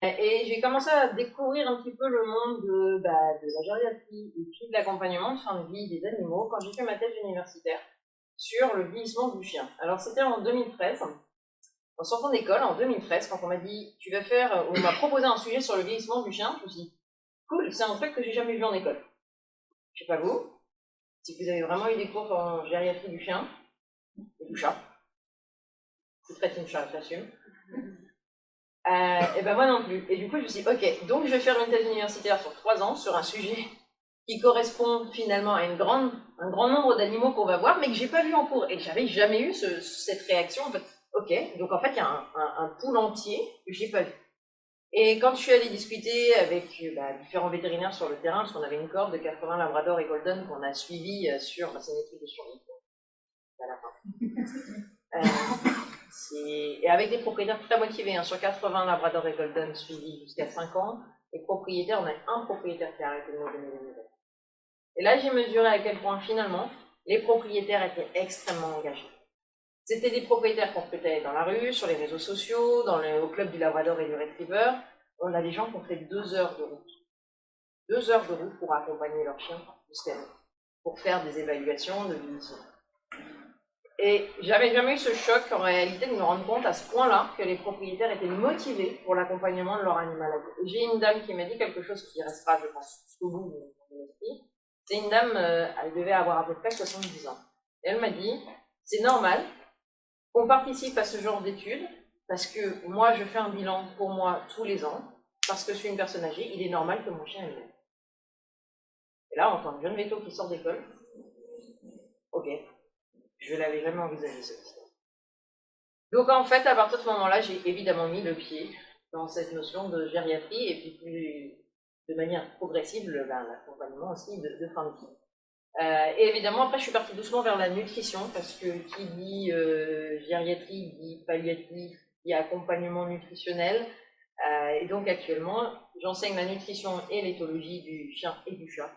Et j'ai commencé à découvrir un petit peu le monde de la gériatrie et puis de l'accompagnement de fin de vie des animaux quand j'ai fait ma thèse universitaire sur le vieillissement du chien. Alors c'était en 2013, en sortant d'école, en 2013, quand on m'a dit, tu vas faire, on m'a proposé un sujet sur le vieillissement du chien, je me suis dit, cool, c'est un truc que j'ai jamais vu en école. Je sais pas vous, si vous avez vraiment eu des cours en gériatrie du chien et du chat, je traite une chat, j'assume. Et ben moi non plus. Et du coup, je me suis dit, ok, donc je vais faire une thèse universitaire sur 3 ans sur un sujet qui correspond finalement à un grand nombre d'animaux qu'on va voir, mais que j'ai pas vu en cours. Et j'avais jamais eu cette réaction. En fait, ok, donc en fait, il y a un pool entier que j'ai pas vu. Et quand je suis allée discuter avec différents vétérinaires sur le terrain, parce qu'on avait une cohorte de 80 labrador et golden qu'on a suivi sur, c'est une étude de survie à la fin. Et avec des propriétaires très motivés, hein, sur 80 labrador et golden suivis jusqu'à 5 ans, les propriétaires, on a un propriétaire qui a arrêté de nous donner des nouvelles. Et là, j'ai mesuré à quel point finalement, les propriétaires étaient extrêmement engagés. C'était des propriétaires qu'on recrutait dans la rue, sur les réseaux sociaux, au club du Labrador et du Retriever. On a des gens qui ont fait 2 heures de route. 2 heures de route pour accompagner leur chien jusqu'à nous, pour faire des évaluations de vieillissement. Et j'avais jamais eu ce choc en réalité de me rendre compte à ce point-là que les propriétaires étaient motivés pour l'accompagnement de leur animal. J'ai une dame qui m'a dit quelque chose qui restera, je pense, jusqu'au bout de mon esprit. C'est une dame, elle devait avoir à peu près 70 ans. Et elle m'a dit, c'est normal qu'on participe à ce genre d'études, parce que moi, je fais un bilan pour moi tous les ans, parce que je suis une personne âgée, il est normal que mon chien aille bien. Et là, en tant que jeune véto qui sort d'école, ok, je l'avais jamais envisagé cette histoire. Donc en fait, à partir de ce moment-là, j'ai évidemment mis le pied dans cette notion de gériatrie et puis de manière progressive l'accompagnement aussi de fin de vie. Et évidemment, après, je suis partie doucement vers la nutrition parce que qui dit gériatrie dit palliatif, dit accompagnement nutritionnel. Et donc actuellement, j'enseigne la nutrition et l'éthologie du chien et du chat.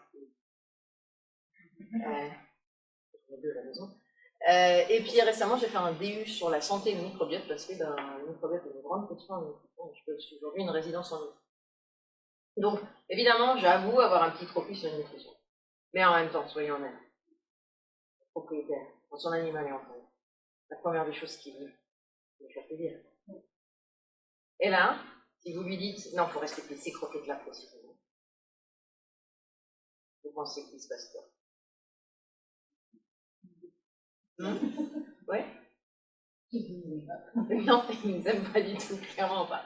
Les deux à la maison. Et puis récemment, j'ai fait un DU sur la santé du microbiote parce que le microbiote est une grande question en nutrition. Je fais aujourd'hui une résidence en nutrition. Donc, évidemment, j'avoue avoir un petit tropisme sur la nutrition. Mais en même temps, soyons honnêtes, propriétaire, quand son animal est en train, la première des choses qu'il dit, c'est de faire plaisir. Et là, si vous lui dites, non, il faut respecter ses croquettes là précisément, vous pensez qu'il se passe quoi? Ouais. Non, ils ne aiment pas du tout, clairement pas.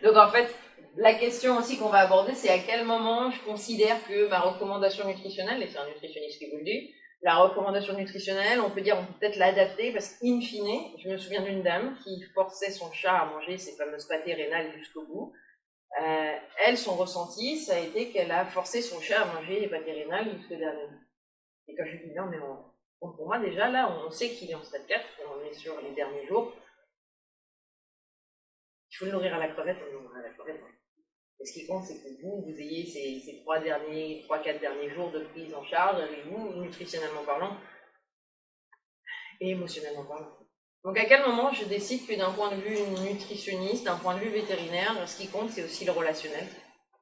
Donc en fait, la question aussi qu'on va aborder, c'est à quel moment je considère que ma recommandation nutritionnelle, et c'est un nutritionniste qui vous le dit, la recommandation nutritionnelle, on peut dire, on peut peut-être l'adapter, parce qu'in fine, je me souviens d'une dame qui forçait son chat à manger ses fameuses pâtés rénales jusqu'au bout. Elle, son ressenti, ça a été qu'elle a forcé son chat à manger les pâtés rénales jusqu'au dernier bout. Et quand je dis non, mais pour moi, déjà, là, on sait qu'il est en stade 4, on est sur les derniers jours. Il faut le nourrir à la crevette, on le nourrir à la crevette. Et ce qui compte, c'est que vous ayez ces 3-4 derniers jours de prise en charge avec vous, nutritionnellement parlant et émotionnellement parlant. Donc à quel moment je décide que d'un point de vue nutritionniste, d'un point de vue vétérinaire, ce qui compte, c'est aussi le relationnel.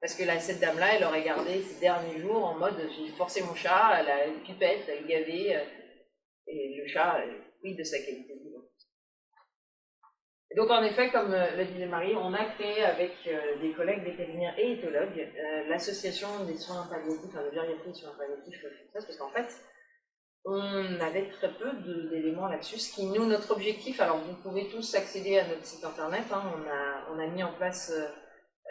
Parce que là, cette dame-là, elle aurait gardé ces derniers jours en mode j'ai forcé mon chat, elle a une pipette, elle gavé, et le chat pris de sa qualité de vie. Donc en effet, comme l'a dit Marie, on a créé avec des collègues vétérinaires et éthologues l'association des soins palliatifs, de gériatrie des soins palliatifs française, parce qu'en fait, on avait très peu d'éléments là-dessus. Ce qui, nous, notre objectif, alors vous pouvez tous accéder à notre site internet, hein, on a mis en place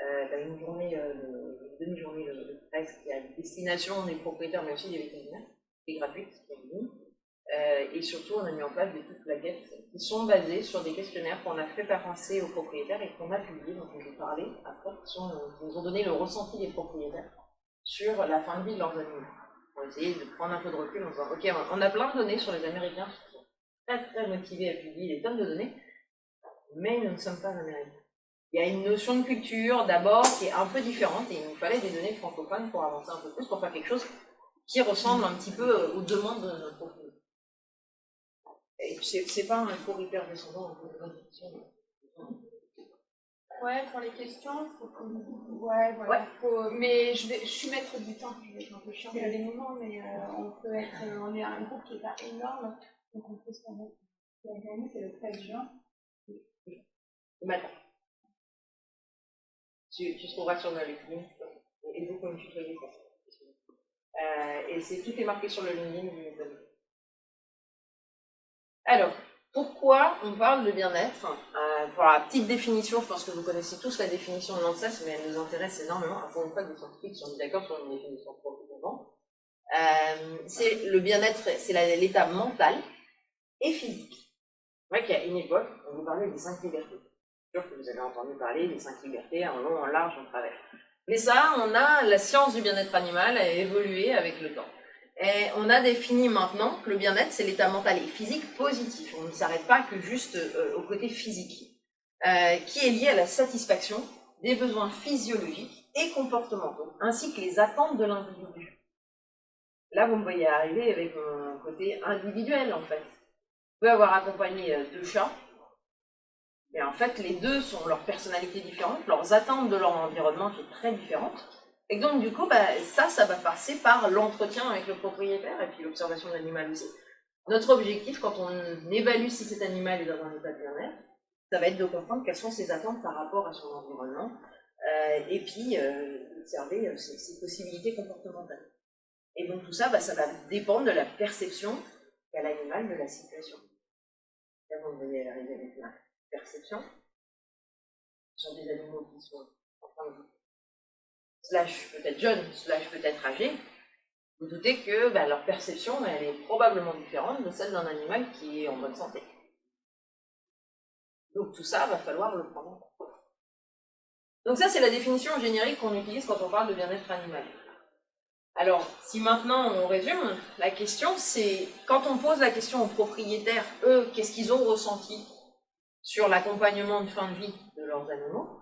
une journée, une demi-journée de presse qui est à destination des propriétaires, mais aussi des vétérinaires, qui est gratuite, qui est en ligne. Et surtout, on a mis en place des petites plaquettes qui sont basées sur des questionnaires qu'on a fait passer aux propriétaires et qu'on a publiés, dont je vais parler après, qui nous ont donné le ressenti des propriétaires sur la fin de vie de leurs animaux. On va essayer de prendre un peu de recul en disant, ok, on a plein de données sur les Américains qui sont très très motivés à publier des tonnes de données, mais nous ne sommes pas américains. Il y a une notion de culture d'abord qui est un peu différente et il nous fallait des données francophones pour avancer un peu plus, pour faire quelque chose qui ressemble un petit peu aux demandes de notre propriétaire. C'est pas un cours hyper descendant en position. Ouais, pour les questions, faut ouais, voilà. Ouais. Mais je suis maître du temps, je vais être un peu chiant à des moments, mais on est un groupe qui n'est pas énorme, donc on peut se permettre. La dernière, c'est le 13 juin. Le matin. Tu te trouveras sur le LinkedIn, et vous comme tutoyer ça. Et tout est marqué sur le LinkedIn. Alors, pourquoi on parle de bien-être? Pour la petite définition, je pense que vous connaissez tous la définition de l'ANSES, mais elle nous intéresse énormément. Pour une fois que les scientifiques sont d'accord sur une définition proprement. C'est le bien-être, c'est l'état mental et physique. C'est vrai qu'à une époque, on vous parlait des 5 libertés. C'est sûr que vous avez entendu parler des 5 libertés en long, en large, en travers. Mais ça, la science du bien-être animal a évolué avec le temps. Et on a défini maintenant que le bien-être, c'est l'état mental et physique positif. On ne s'arrête pas que juste au côté physique, qui est lié à la satisfaction des besoins physiologiques et comportementaux, ainsi que les attentes de l'individu. Là, vous me voyez arriver avec mon côté individuel, en fait. Vous pouvez avoir accompagné 2 chats, et en fait, les 2 sont leurs personnalités différentes, leurs attentes de leur environnement qui est très différente. Et donc, du coup, ça va passer par l'entretien avec le propriétaire et puis l'observation de l'animal aussi. Notre objectif, quand on évalue si cet animal est dans un état de bien-être, ça va être de comprendre quelles sont ses attentes par rapport à son environnement, et puis observer ses possibilités comportementales. Et donc, tout ça, ça va dépendre de la perception qu'a l'animal de la situation. Là, vous voyez arriver avec la perception sur des animaux qui sont en train de slash peut-être jeunes, slash peut-être âgés. Vous doutez que leur perception, elle est probablement différente de celle d'un animal qui est en bonne santé. Donc tout ça, va falloir le prendre en compte. Donc ça, c'est la définition générique qu'on utilise quand on parle de bien-être animal. Alors, si maintenant on résume, la question c'est, quand on pose la question aux propriétaires, eux, qu'est-ce qu'ils ont ressenti sur l'accompagnement de fin de vie de leurs animaux,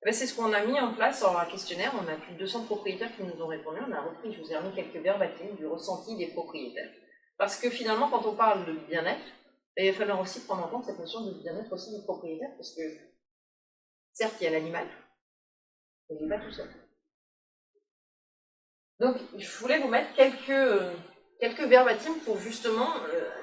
c'est ce qu'on a mis en place dans un questionnaire. On a plus de 200 propriétaires qui nous ont répondu. On a repris, je vous ai remis quelques verbatims du ressenti des propriétaires. Parce que finalement, quand on parle de bien-être, il va falloir aussi prendre en compte cette notion de bien-être aussi des propriétaires, parce que certes, il y a l'animal, mais il n'est pas tout seul. Donc, je voulais vous mettre quelques verbatims pour justement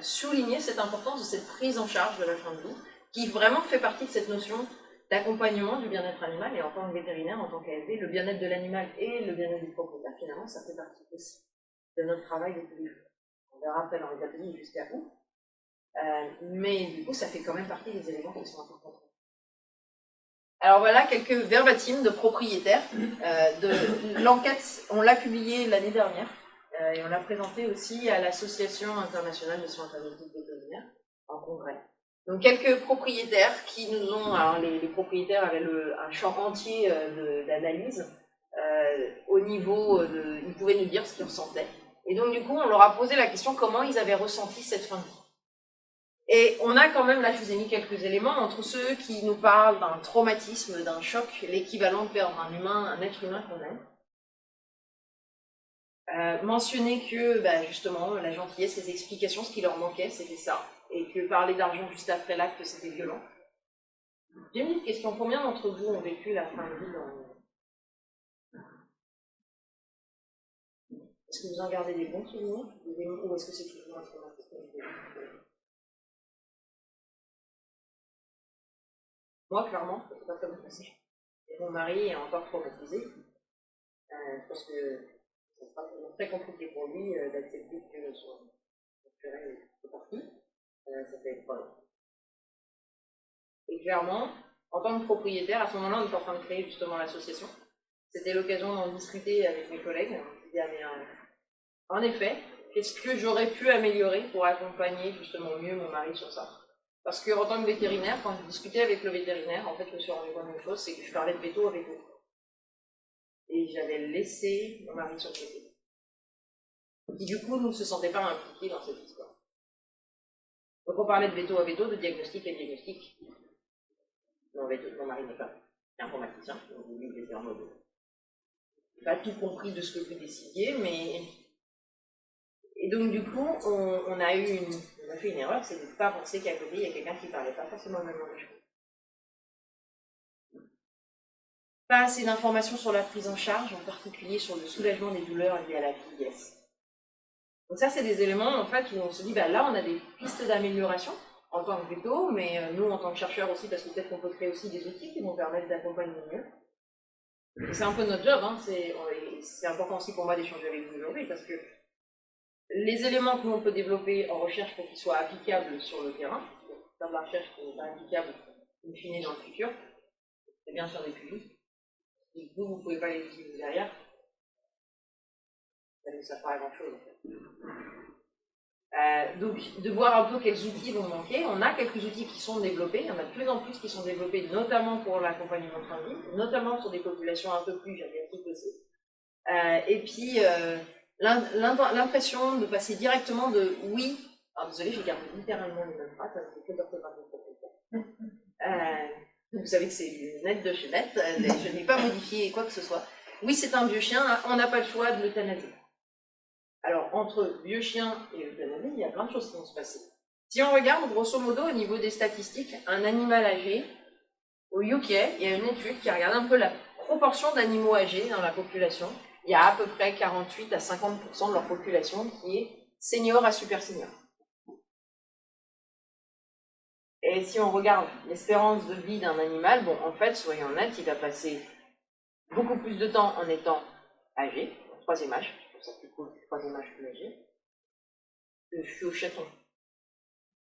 souligner cette importance de cette prise en charge de la fin de vie, qui vraiment fait partie de cette notion d'accompagnement du bien-être animal. Et en tant que vétérinaire, en tant qu'AFV, le bien-être de l'animal et le bien-être du propriétaire, finalement, ça fait partie aussi de notre travail de tous les jours. On verra après dans les ateliers jusqu'à où. Mais du coup, ça fait quand même partie des éléments qui sont importants. Alors voilà quelques verbatims de propriétaires. De l'enquête, on l'a publiée l'année dernière et on l'a présentée aussi à l'Association internationale de soins palliatifs vétérinaires en congrès. Donc quelques propriétaires qui nous ont, alors les propriétaires avaient un champ entier d'analyse au niveau ils pouvaient nous dire ce qu'ils ressentaient. Et donc du coup, on leur a posé la question comment ils avaient ressenti cette fin de vie. Et on a quand même, là je vous ai mis quelques éléments, entre ceux qui nous parlent d'un traumatisme, d'un choc, l'équivalent de perdre un être humain qu'on aime. Mentionner que justement la gentillesse, les explications, ce qui leur manquait, c'était ça. Et que parler d'argent juste après l'acte, c'était violent. J'ai une petite question, combien d'entre vous ont vécu la fin de vie Est-ce que vous en gardez des bons souvenirs ou est-ce que c'est toujours un traumatisme? Moi, clairement, ça s'est pas très bien passé. Et mon mari est encore traumatisé. Je pense que ça sera très compliqué pour lui d'accepter que son naturel est parti. Ça fait 3 ans. Et clairement, en tant que propriétaire, à ce moment-là, on est en train de créer justement l'association. C'était l'occasion d'en discuter avec mes collègues. On s'est dit, en effet, qu'est-ce que j'aurais pu améliorer pour accompagner justement mieux mon mari sur ça? Parce qu'en tant que vétérinaire, quand je discutais avec le vétérinaire, en fait, je me suis rendu compte d'une chose, c'est que je parlais de veto avec eux. Et j'avais laissé mon mari sur le côté. Qui du coup ne se sentait pas impliqué dans cette histoire. Donc on parlait de veto à veto, de diagnostic à diagnostic. Mon mari n'est pas informaticien, donc il était en mode pas tout compris de ce que vous décidiez, mais. Et donc du coup, on a fait une erreur, c'est de ne pas penser qu'à côté il y a quelqu'un qui ne parlait pas forcément le même langage. Pas assez d'informations sur la prise en charge, en particulier sur le soulagement des douleurs liées à la vieillesse. Donc ça, c'est des éléments en fait où on se dit, bah, là, on a des pistes d'amélioration en tant que veto, mais nous, en tant que chercheurs aussi, parce que peut-être qu'on peut créer aussi des outils qui vont permettre d'accompagner mieux. C'est un peu notre job, hein. C'est important aussi pour moi d'échanger avec vous aujourd'hui, parce que les éléments que nous, on peut développer en recherche pour qu'ils soient applicables sur le terrain, faire de la recherche qui n'est pas applicable in fine dans le futur, c'est bien faire des publics. Et vous ne pouvez pas les utiliser derrière, ça ne sert pas à grand-chose en fait. Donc, de voir un peu quels outils vont manquer. On a quelques outils qui sont développés, il y en a de plus en plus qui sont développés, notamment pour l'accompagnement de fin de vie, notamment sur des populations un peu plus gériatriques aussi. Et puis, l'impression de passer directement de oui. Alors, désolé, j'ai gardé littéralement les mêmes phrases, c'est que d'orthographe. Vous savez que c'est une net de chez net, je n'ai pas modifié quoi que ce soit. Oui, c'est un vieux chien, on n'a pas le choix de l'euthanasie. Alors, entre vieux chien et euthanasie, il y a plein de choses qui vont se passer. Si on regarde, grosso modo, au niveau des statistiques, un animal âgé, au UK, il y a une étude qui regarde un peu la proportion d'animaux âgés dans la population. Il y a à peu près 48 à 50% de leur population qui est senior à super senior. Et si on regarde l'espérance de vie d'un animal, bon, en fait, soyons honnêtes, il va passer beaucoup plus de temps en étant âgé, au troisième âge, je trouve ça plus cool, troisième âge plus âgé, que chiots chatons.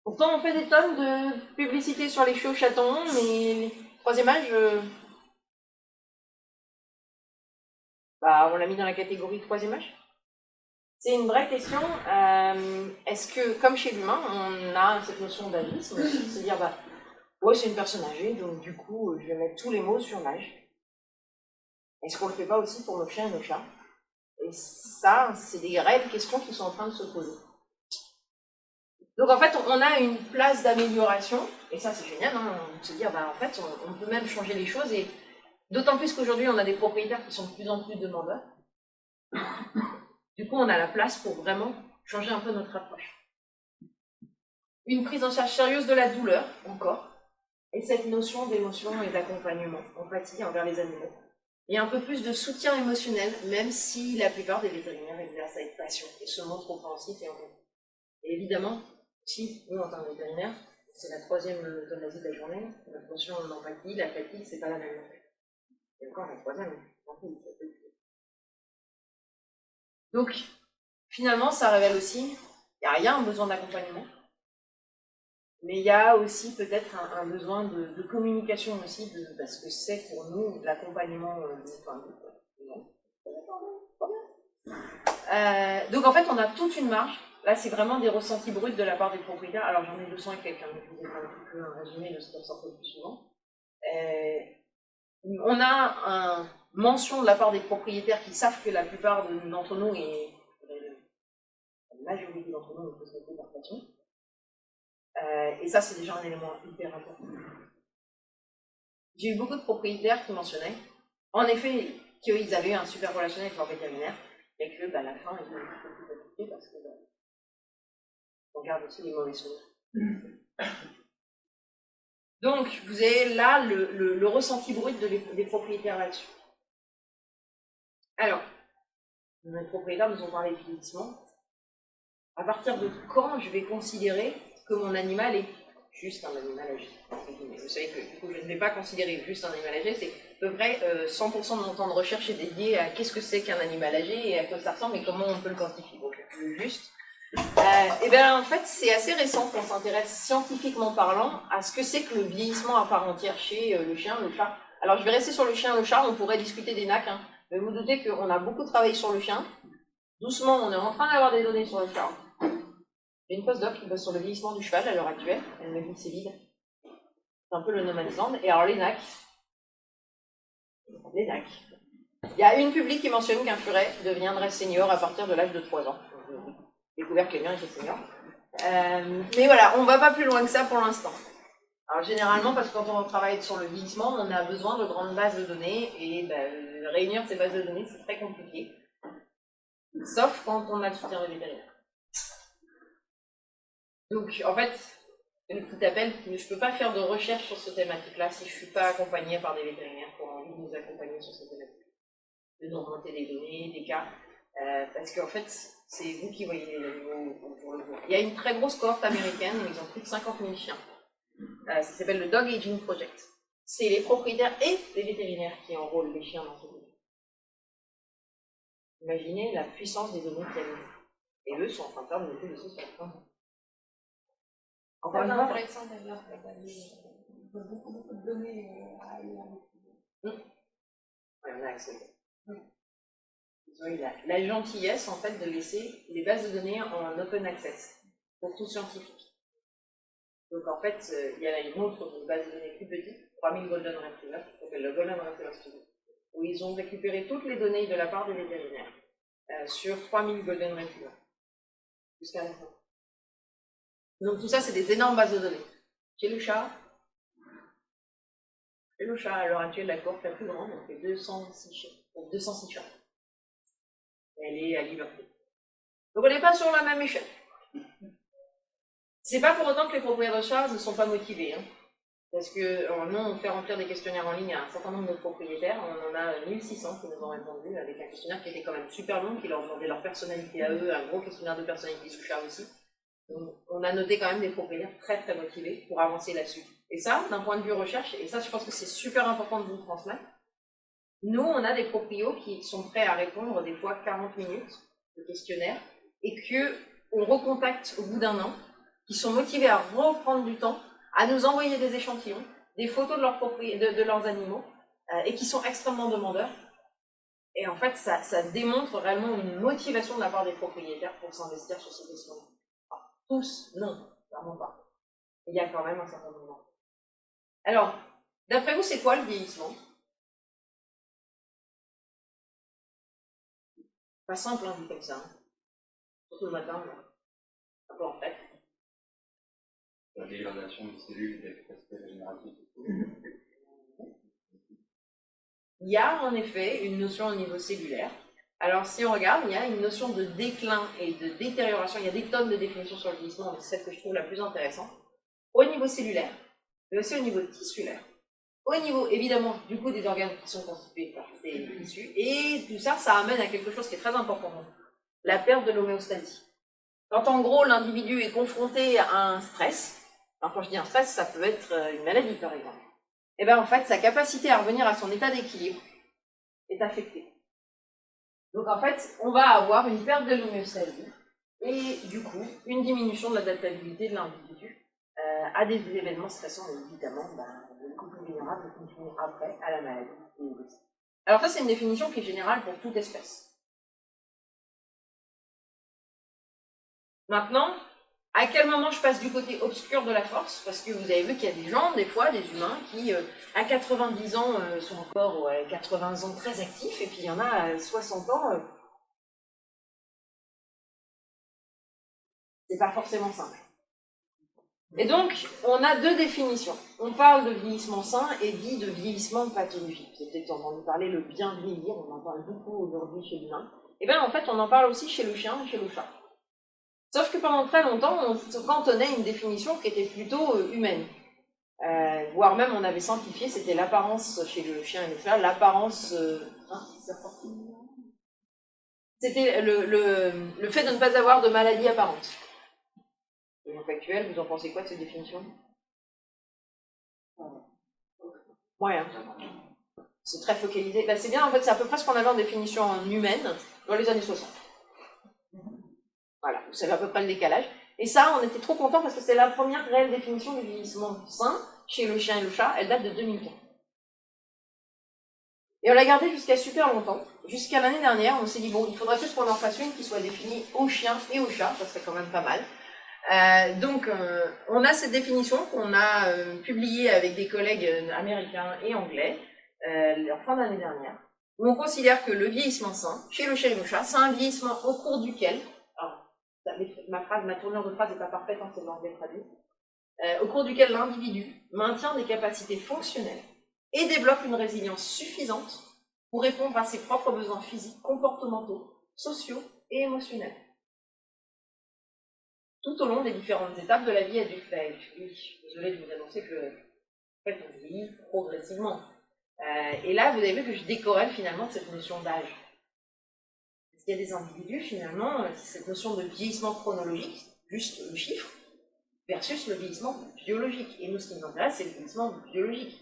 Pourtant, on fait des tonnes de publicité sur les chiots chatons, mais troisième âge, bah, on l'a mis dans la catégorie troisième âge. C'est une vraie question. Est-ce que, comme chez l'humain, on a cette notion d'agisme, de se dire, bah, ouais, c'est une personne âgée, donc du coup, je vais mettre tous les mots sur l'âge. Est-ce qu'on ne le fait pas aussi pour nos chiens et nos chats? Et ça, c'est des réelles questions qui sont en train de se poser. Donc en fait, on a une place d'amélioration, et ça c'est génial, hein, de se dire, bah, en fait, on peut même changer les choses, et d'autant plus qu'aujourd'hui, on a des propriétaires qui sont de plus en plus demandeurs. Du coup, on a la place pour vraiment changer un peu notre approche. Une prise en charge sérieuse de la douleur, encore, et cette notion d'émotion et d'accompagnement, empathie envers les animaux. Et un peu plus de soutien émotionnel, même si la plupart des vétérinaires exercent avec passion et se montrent compréhensifs et empathie. Et évidemment, si nous, en tant que vétérinaire, c'est la troisième euthanasie de la journée, la notion d'empathie, la fatigue, c'est pas la même. Et encore la troisième, ça peut être. Donc, finalement, ça révèle aussi, il y a un besoin d'accompagnement, mais il y a aussi peut-être un besoin de communication aussi de ce que c'est pour nous l'accompagnement donc en fait, on a toute une marge. Là, c'est vraiment des ressentis bruts de la part des propriétaires. Alors, j'en ai 200 et quelqu'un, donc je vous ai fait un petit peu un résumé de ce qu'on sort le plus souvent. On a une mention de la part des propriétaires qui savent que la plupart d'entre nous, et la majorité d'entre nous, on peut se mettre par passion. Et ça, c'est déjà un élément hyper important. J'ai eu beaucoup de propriétaires qui mentionnaient, en effet, qu'ils avaient un super relationnel avec leur vétérinaire, et que la fin est un petit peu plus compliquée parce que on garde aussi les mauvais souvenirs. Donc, vous avez là le ressenti brut des propriétaires là-dessus. Alors, les propriétaires nous ont parlé de vieillissement. À partir de quand je vais considérer que mon animal est juste un animal âgé? Vous savez que du coup, je ne vais pas considérer juste un animal âgé, c'est à peu près 100% de mon temps de recherche est dédié à qu'est-ce que c'est qu'un animal âgé et à quoi ça ressemble et comment on peut le quantifier. Donc, juste. Et bien en fait, c'est assez récent qu'on s'intéresse scientifiquement parlant à ce que c'est que le vieillissement à part entière chez le chien, le chat. Alors je vais rester sur le chien, le chat, on pourrait discuter des NAC, hein, mais vous doutez qu'on a beaucoup travaillé sur le chien. Doucement, on est en train d'avoir des données sur le chat. J'ai une postdoc qui bosse sur le vieillissement du cheval à l'heure actuelle, elle me dit que c'est vide. C'est un peu le no man's land. Et alors les NAC. Les NAC. Il y a une publique qui mentionne qu'un furet deviendrait senior à partir de l'âge de 3 ans. J'ai découvert que les miens étaient seniors. Mais voilà, on ne va pas plus loin que ça pour l'instant. Alors généralement, parce que quand on travaille sur le vieillissement, on a besoin de grandes bases de données, et réunir ces bases de données, c'est très compliqué. Sauf quand on a le soutien de vétérinaire. Donc en fait, le petit appel, je ne peux pas faire de recherche sur cette thématique-là si je ne suis pas accompagnée par des vétérinaires qui ont envie de nous accompagner accompagner sur cette thématique. De nous remonter des données, des cas, parce qu'en fait, c'est vous qui voyez les animaux pour le jour. Il y a une très grosse cohorte américaine où ils ont plus de 50 000 chiens. Ça s'appelle le Dog Aging Project. C'est les propriétaires et les vétérinaires qui enrôlent les chiens dans ce groupe. Imaginez la puissance des données qu'il y a. Et eux sont en train de faire de noter aussi sur la fin. Encore une fois, intéressant d'ailleurs, beaucoup de données à aller on a accès. La gentillesse en fait de laisser les bases de données en open access pour tout scientifique. Donc en fait, il y a une autre base de données plus petite, 3000 Golden Retrievers, qui s'appelle le Golden Retriever Studio, où ils ont récupéré toutes les données de la part des vétérinaires sur 3000 Golden Retrievers jusqu'à la fin. Donc tout ça, c'est des énormes bases de données. Chez le chat, à l'heure actuelle, la cohorte la plus grande, on fait 206 chats. Elle est à Liverpool. Donc on n'est pas sur la même échelle. C'est pas pour autant que les propriétaires de chats ne sont pas motivés. Parce que nous, on fait remplir des questionnaires en ligne à un certain nombre de propriétaires. On en a 1600 qui nous ont répondu avec un questionnaire qui était quand même super long, qui leur demandait leur personnalité à eux, un gros questionnaire de personnalité sous chat aussi. Donc, on a noté quand même des propriétaires très très motivés pour avancer là-dessus. Et ça, d'un point de vue recherche, et ça je pense que c'est super important de vous transmettre, nous on a des proprios qui sont prêts à répondre des fois 40 minutes de questionnaire et qu'on recontacte au bout d'un an, qui sont motivés à reprendre du temps, à nous envoyer des échantillons, des photos de leurs animaux, et qui sont extrêmement demandeurs. Et en fait, ça démontre réellement une motivation de la part des propriétaires pour s'investir sur ces questions-là. Tous, non, clairement pas. Il y a quand même un certain nombre. Alors, d'après vous, c'est quoi le vieillissement? Pas simple, dit comme ça. Surtout le matin, un peu en fait. La dégradation des cellules et des capacités régénératives. Il y a en effet une notion au niveau cellulaire. Alors si on regarde, il y a une notion de déclin et de détérioration. Il y a des tonnes de définitions sur le vieillissement, mais c'est celle que je trouve la plus intéressante. Au niveau cellulaire, mais aussi au niveau tissulaire. Au niveau, évidemment, du coup, des organes qui sont constitués par ces tissus. Et tout ça, ça amène à quelque chose qui est très important. La perte de l'homéostasie. Quand en gros, l'individu est confronté à un stress, alors quand je dis un stress, ça peut être une maladie par exemple, et bien en fait, sa capacité à revenir à son état d'équilibre est affectée. Donc en fait, on va avoir une perte de l'homéostasie et du coup, une diminution de l'adaptabilité de l'individu à des événements stressants, mais évidemment, beaucoup plus vulnérable de continuer après à la maladie. Alors ça, c'est une définition qui est générale pour toute espèce. Maintenant, à quel moment je passe du côté obscur de la force? Parce que vous avez vu qu'il y a des gens, des fois, des humains, qui à 90 ans sont encore, ou à 80 ans très actifs, et puis il y en a à 60 ans, c'est pas forcément simple. Et donc, on a deux définitions. On parle de vieillissement sain et dit de vieillissement pathologique. Vous avez peut-être entendu parler le bien vieillir, on en parle beaucoup aujourd'hui chez l'humain. Et bien en fait, on en parle aussi chez le chien et chez le chat. Sauf que pendant très longtemps, on se cantonnait à une définition qui était plutôt humaine. Voire même, on avait simplifié, c'était l'apparence chez le chien et le chat, l'apparence... c'était le fait de ne pas avoir de maladie apparente. Et en factuel, vous en pensez quoi de cette définition? Ouais, c'est très focalisé. Ben, c'est bien, en fait, c'est à peu près ce qu'on avait en définition humaine dans les années 60. Voilà, vous savez à peu près le décalage. Et ça, on était trop contents parce que c'est la première réelle définition du vieillissement sain chez le chien et le chat. Elle date de 2015. Et on l'a gardée jusqu'à super longtemps. Jusqu'à l'année dernière, on s'est dit, bon, il faudrait juste qu'on en fasse une qui soit définie au chien et au chat, ça serait quand même pas mal. Donc, on a cette définition qu'on a publiée avec des collègues américains et anglais en fin d'année dernière, où on considère que le vieillissement sain, chez le chien et le chat, c'est un vieillissement au cours duquel, alors, ma tournure de phrase n'est pas parfaite, c'est l'anglais traduit, au cours duquel l'individu maintient des capacités fonctionnelles et développe une résilience suffisante pour répondre à ses propres besoins physiques, comportementaux, sociaux et émotionnels. Tout au long des différentes étapes de la vie adulte. Oui, désolée de vous annoncer que en fait, on vieillit progressivement. Et là, vous avez vu que je décorrèle finalement cette notion d'âge. Parce qu'il y a des individus, finalement, cette notion de vieillissement chronologique, juste le chiffre, versus le vieillissement biologique. Et nous, ce qui nous intéresse, c'est le vieillissement biologique.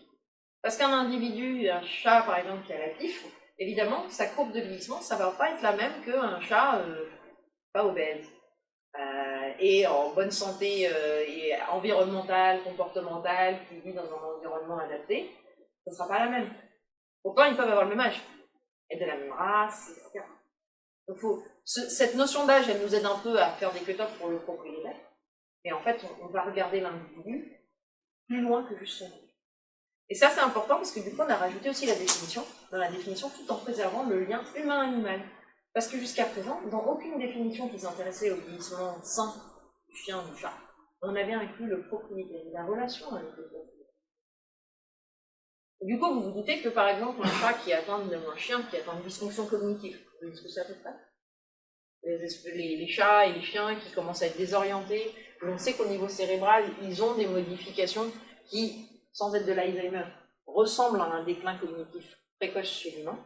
Parce qu'un individu, un chat par exemple, qui a la pif, évidemment, sa courbe de vieillissement, ça ne va pas être la même qu'un chat pas obèse. Et en bonne santé et environnementale, comportementale, qui vit dans un environnement adapté, ce ne sera pas la même. Pourtant, ils peuvent avoir le même âge, être de la même race, etc. Donc, cette notion d'âge, elle nous aide un peu à faire des cut-offs pour le propriétaire. Mais en fait, on va regarder l'individu plus loin que juste son âge. Et ça, c'est important parce que du coup, on a rajouté aussi la définition, dans la définition, tout en préservant le lien humain-animal. Parce que jusqu'à présent, dans aucune définition qui s'intéressait au vieillissement sain du chien ou du chat, on avait inclus le propriétaire, la relation avec le propriétaire. Et du coup, vous vous doutez que par exemple, un chat qui atteint, un chien qui atteint une dysfonction cognitive, vous voyez ce que ça peut faire ? Les chats et les chiens qui commencent à être désorientés, on sait qu'au niveau cérébral, ils ont des modifications qui, sans être de l'Alzheimer, ressemblent à un déclin cognitif précoce chez l'humain.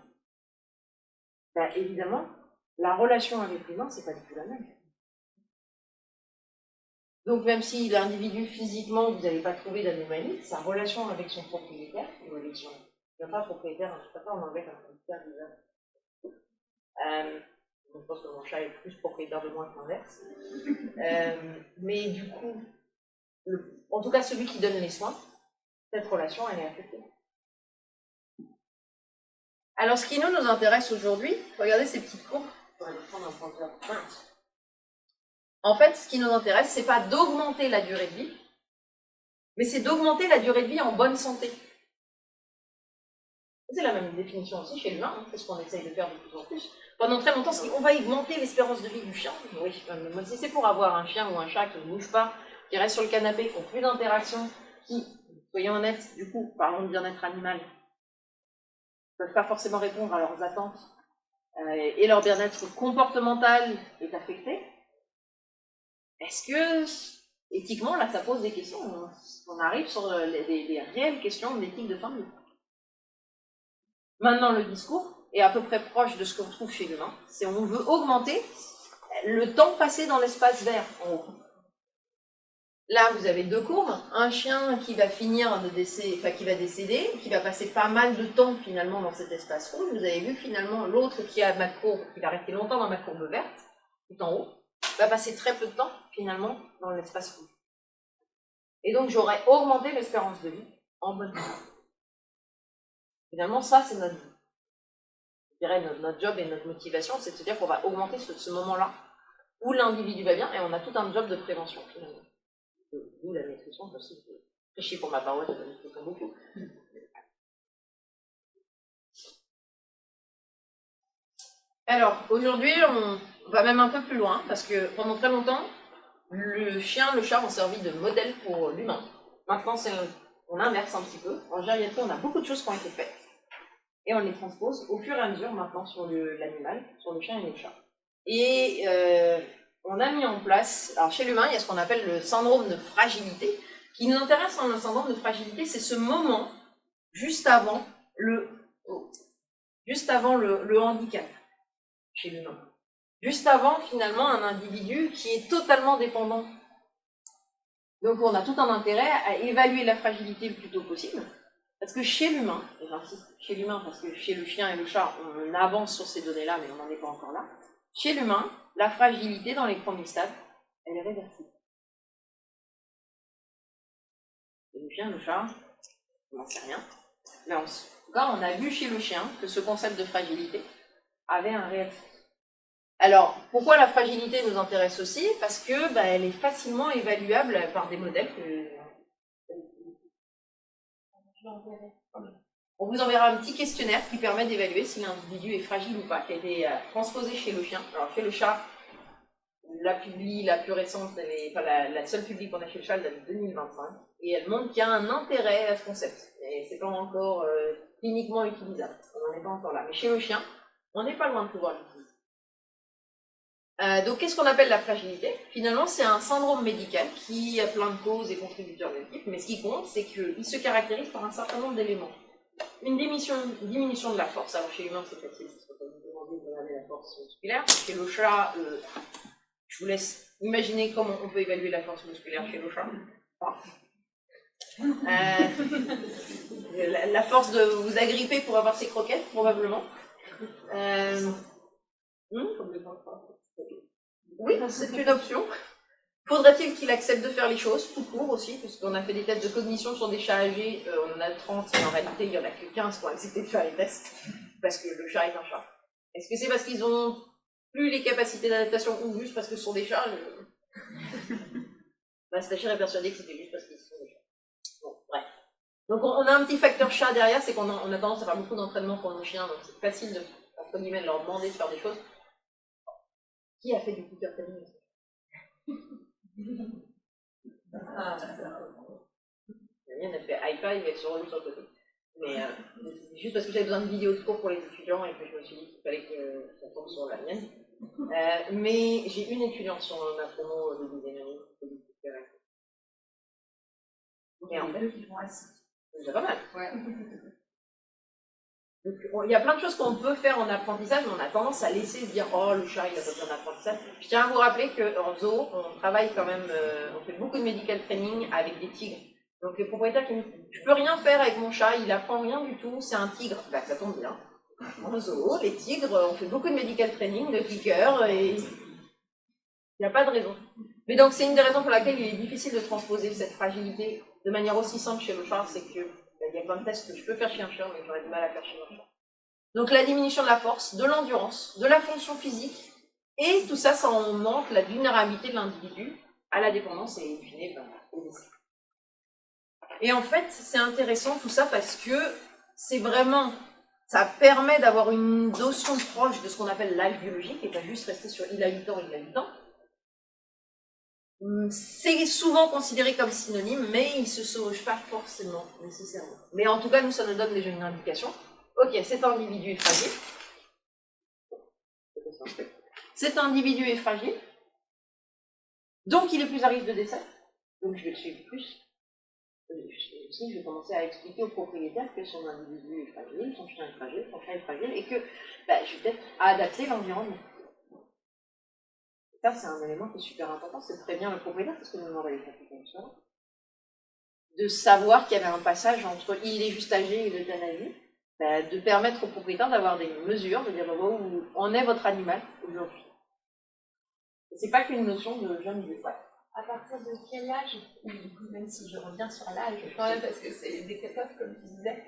Ben, évidemment, la relation avec l'humain, c'est pas du tout la même. Donc même si l'individu physiquement, vous n'avez pas trouvé d'anomalie, sa relation avec son propriétaire, ou avec son... Il n'y a pas propriétaire, je ne sais pas en anglais un propriétaire déjà. Je pense que mon chat est plus propriétaire de moi que l'inverse. Mais du coup, en tout cas celui qui donne les soins, cette relation, elle est affectée. Alors ce qui nous intéresse aujourd'hui, regardez ces petites courbes. On va prendre un pointeur. En fait, ce qui nous intéresse, c'est pas d'augmenter la durée de vie, mais c'est d'augmenter la durée de vie en bonne santé. C'est la même définition aussi chez l'humain, hein, c'est ce qu'on essaye de faire de plus en plus. Pendant très longtemps, on va augmenter l'espérance de vie du chien. Oui, mais si c'est pour avoir un chien ou un chat qui ne bouge pas, qui reste sur le canapé, qui n'ont plus d'interaction, qui, soyons honnêtes, du coup, parlons de bien-être animal, ne peuvent pas forcément répondre à leurs attentes et leur bien-être comportemental est affecté, est-ce que, éthiquement, là, ça pose des questions. On arrive sur des réelles questions d'éthique de fin de vie. Maintenant, le discours est à peu près proche de ce qu'on trouve chez l'humain. C'est on veut augmenter le temps passé dans l'espace vert, en haut. Là, vous avez deux courbes. Un chien qui va finir de décéder, enfin qui va décéder, qui va passer pas mal de temps finalement dans cet espace rouge. Vous avez vu finalement l'autre qui a ma courbe, qui va rester longtemps dans ma courbe verte, tout en haut, va passer très peu de temps finalement dans l'espace rouge. Et donc j'aurais augmenté l'espérance de vie en bonne santé. Finalement, ça c'est notre job et notre motivation, c'est de se dire qu'on va augmenter ce moment-là où l'individu va bien et on a tout un job de prévention finalement. D'où la nutrition, je sais que je prêche pour ma paroisse, la nutrition beaucoup. Alors, aujourd'hui, on va même un peu plus loin, parce que pendant très longtemps, le chien, le chat ont servi de modèle pour l'humain. Maintenant, on inverse un petit peu. En gériatrie, on a beaucoup de choses qui ont été faites. Et on les transpose au fur et à mesure maintenant sur l'animal, sur le chien et le chat. Et on a mis en place, alors chez l'humain, il y a ce qu'on appelle le syndrome de fragilité. Ce qui nous intéresse dans le syndrome de fragilité, c'est ce moment juste avant le handicap chez l'humain. Juste avant, finalement, un individu qui est totalement dépendant. Donc on a tout un intérêt à évaluer la fragilité le plus tôt possible. Parce que chez l'humain, et j'insiste chez l'humain parce que chez le chien et le chat, on avance sur ces données-là, mais on n'en est pas encore là. Chez l'humain, la fragilité dans les premiers stades, elle est réversible. Et le chien, le chat, on n'en sait rien. Mais en tout cas, on a vu chez le chien que ce concept de fragilité avait un réel sens. Alors, pourquoi la fragilité nous intéresse aussi? Parce que elle est facilement évaluable par des modèles que... On vous enverra un petit questionnaire qui permet d'évaluer si l'individu est fragile ou pas, qui a été transposé chez le chien. Alors chez le chat, la plus récente, la seule publique qu'on a chez le chat, elle date de 2025, et elle montre qu'il y a un intérêt à ce concept. Et c'est pas encore cliniquement utilisable, on n'en est pas encore là. Mais chez le chien, on n'est pas loin de pouvoir l'utiliser. Donc qu'est-ce qu'on appelle la fragilité? Finalement, c'est un syndrome médical qui a plein de causes et contributeurs multiples, mais ce qui compte, c'est qu'il se caractérise par un certain nombre d'éléments. une diminution de la force. Alors chez l'humain, c'est facile, parce qu'on peut vous demander de regarder la force musculaire. Chez le chat, je vous laisse imaginer comment on peut évaluer la force musculaire chez le chat. Enfin, la force de vous agripper pour avoir ses croquettes, probablement. Oui, c'est une option. Faudrait-il qu'il accepte de faire les choses, tout court aussi, puisqu'on a fait des tests de cognition sur des chats âgés, on en a 30, et en réalité, il n'y en a que 15 qui ont accepté de faire les tests, parce que le chat est un chat. Est-ce que c'est parce qu'ils ont plus les capacités d'adaptation ou juste parce que ce sont des chats Stachir est persuadé que c'était juste parce qu'ils sont des chats. Bon, bref. Donc on a un petit facteur chat derrière, c'est qu'on a tendance à faire beaucoup d'entraînement pour nos chiens, donc c'est facile de, entre guillemets, de leur demander de faire des choses. Qui a fait du cooker training? La mienne, elle fait iPad, elle se revue sur le côté. Mais c'est juste parce que j'avais besoin de vidéos de cours pour les étudiants et que je me suis dit qu'il fallait que ça tombe sur la mienne. Mais j'ai une étudiante sur ma promo de deuxième année qui fait du cooker. Et en fait, ils font assis. C'est déjà pas mal. Ouais. Donc, il y a plein de choses qu'on peut faire en apprentissage, mais on a tendance à laisser se dire oh le chat il a pas besoin d'apprentissage. Je tiens à vous rappeler qu'en zoo, on travaille quand même, on fait beaucoup de medical training avec des tigres. Donc les propriétaires qui me disent je peux rien faire avec mon chat, il apprend rien du tout, c'est un tigre. Bah ça tombe bien. En zoo, les tigres, on fait beaucoup de medical training, de clickers, et il n'y a pas de raison. Mais donc c'est une des raisons pour laquelle il est difficile de transposer cette fragilité de manière aussi simple chez le chat, c'est que il y a plein de tests que je peux faire chez un chien, mais j'aurais du mal à faire chez un chat. Donc la diminution de la force, de l'endurance, de la fonction physique, et tout ça, ça augmente la vulnérabilité de l'individu à la dépendance et in fine au décès. Et en fait, c'est intéressant tout ça parce que c'est vraiment, ça permet d'avoir une notion proche de ce qu'on appelle l'âge biologique, et pas juste rester sur il a 8 ans, il a 8 ans. C'est souvent considéré comme synonyme, mais il ne se sauge pas forcément, nécessairement. Mais en tout cas, nous, ça nous donne déjà une indication. Ok, cet individu est fragile. Cet individu est fragile. Donc, il est plus à risque de décès. Donc, je vais le suivre plus. Je vais commencer à expliquer au propriétaire que son individu est fragile, son chien est fragile, son chat est fragile, et que je vais peut-être adapter l'environnement. Ça, c'est un élément qui est super important, c'est de prévenir le propriétaire, parce que nous demandons les facultés de savoir qu'il y avait un passage entre il est juste âgé et l'euthanasie, de permettre au propriétaire d'avoir des mesures, de dire où en est votre animal aujourd'hui. C'est pas qu'une notion de jeune vieux. Ouais. À partir de quel âge, même si je reviens sur l'âge quand même, parce que c'est des cut-offs, comme tu disais,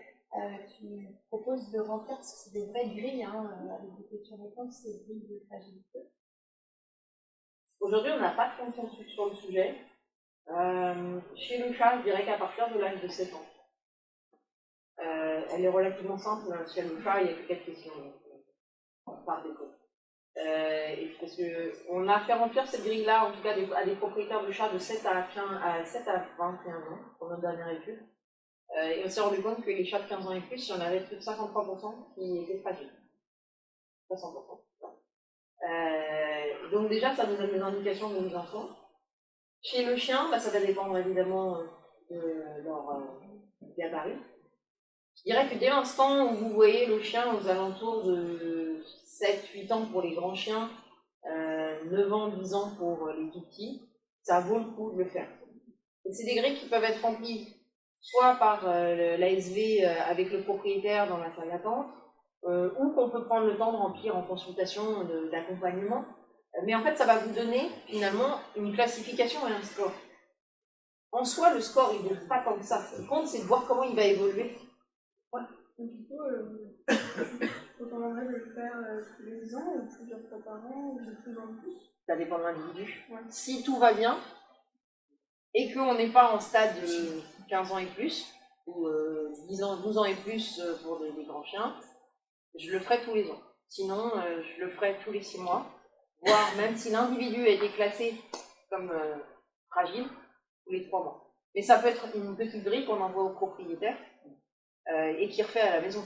tu proposes de remplir, parce que c'est des vraies grilles, avec des questions-réponses, c'est des grilles de fragilité. Aujourd'hui, on n'a pas de consensus sur le sujet. Chez le chat, je dirais qu'à partir de l'âge de 7 ans. Elle est relativement simple, chez le chat, il y a que 4 questions. Par défaut. Parce qu'on a fait remplir cette grille-là, en tout cas à des propriétaires de chats de 7 à 21 ans, pour notre dernière étude. Et on s'est rendu compte que les chats de 15 ans et plus, il y en avait plus de 53% qui étaient fragiles. 60%. Donc déjà, ça nous donne des indications de nos enfants. Chez le chien, ça va dépendre évidemment de leur gabarit. Je dirais que dès l'instant où vous voyez le chien aux alentours de 7-8 ans pour les grands chiens, 9 ans, 10 ans pour les tout petits, ça vaut le coup de le faire. Et c'est des grilles qui peuvent être remplies soit par l'ASV avec le propriétaire dans la salle d'attente, ou qu'on peut prendre le temps de remplir en consultation d'accompagnement. Mais en fait, ça va vous donner finalement une classification et un score. En soi, le score, il n'est pas tant que ça. Ce qui compte, c'est de voir comment il va évoluer. Ouais. Donc, du coup, on recommanderait de le faire tous les ans, ou plusieurs fois par an, ou de plus en plus. Ça dépend de l'individu. Ouais. Si tout va bien, et qu'on n'est pas en stade 15 ans et plus, ou 10 ans, 12 ans et plus pour des grands chiens, je le ferai tous les ans. Sinon, je le ferai tous les 6 mois, voire même si l'individu a été classé comme fragile, tous les 3 mois. Mais ça peut être une petite grille qu'on envoie au propriétaire et qui refait à la maison.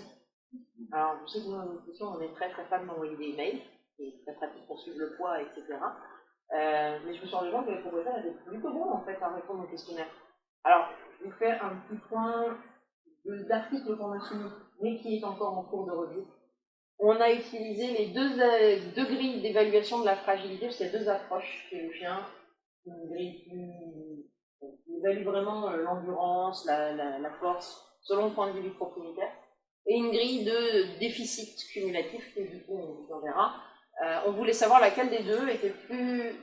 Alors, je sais que nous, en nutrition, on est très très fan d'envoyer des mails, c'est très pratique pour suivre le poids, etc. Mais je me suis rendu compte que les propriétaires étaient plutôt bons en fait à répondre au questionnaire. Alors, je vous fais un petit point d'article qu'on a soumis, mais qui est encore en cours de revue. On a utilisé les deux grilles d'évaluation de la fragilité, parce qu'il y a deux approches chez le chien. Une grille qui évalue vraiment l'endurance, la force, selon le point de vue du propriétaire, et une grille de déficit cumulatif, que du coup on vous en verra. On voulait savoir laquelle des deux était le plus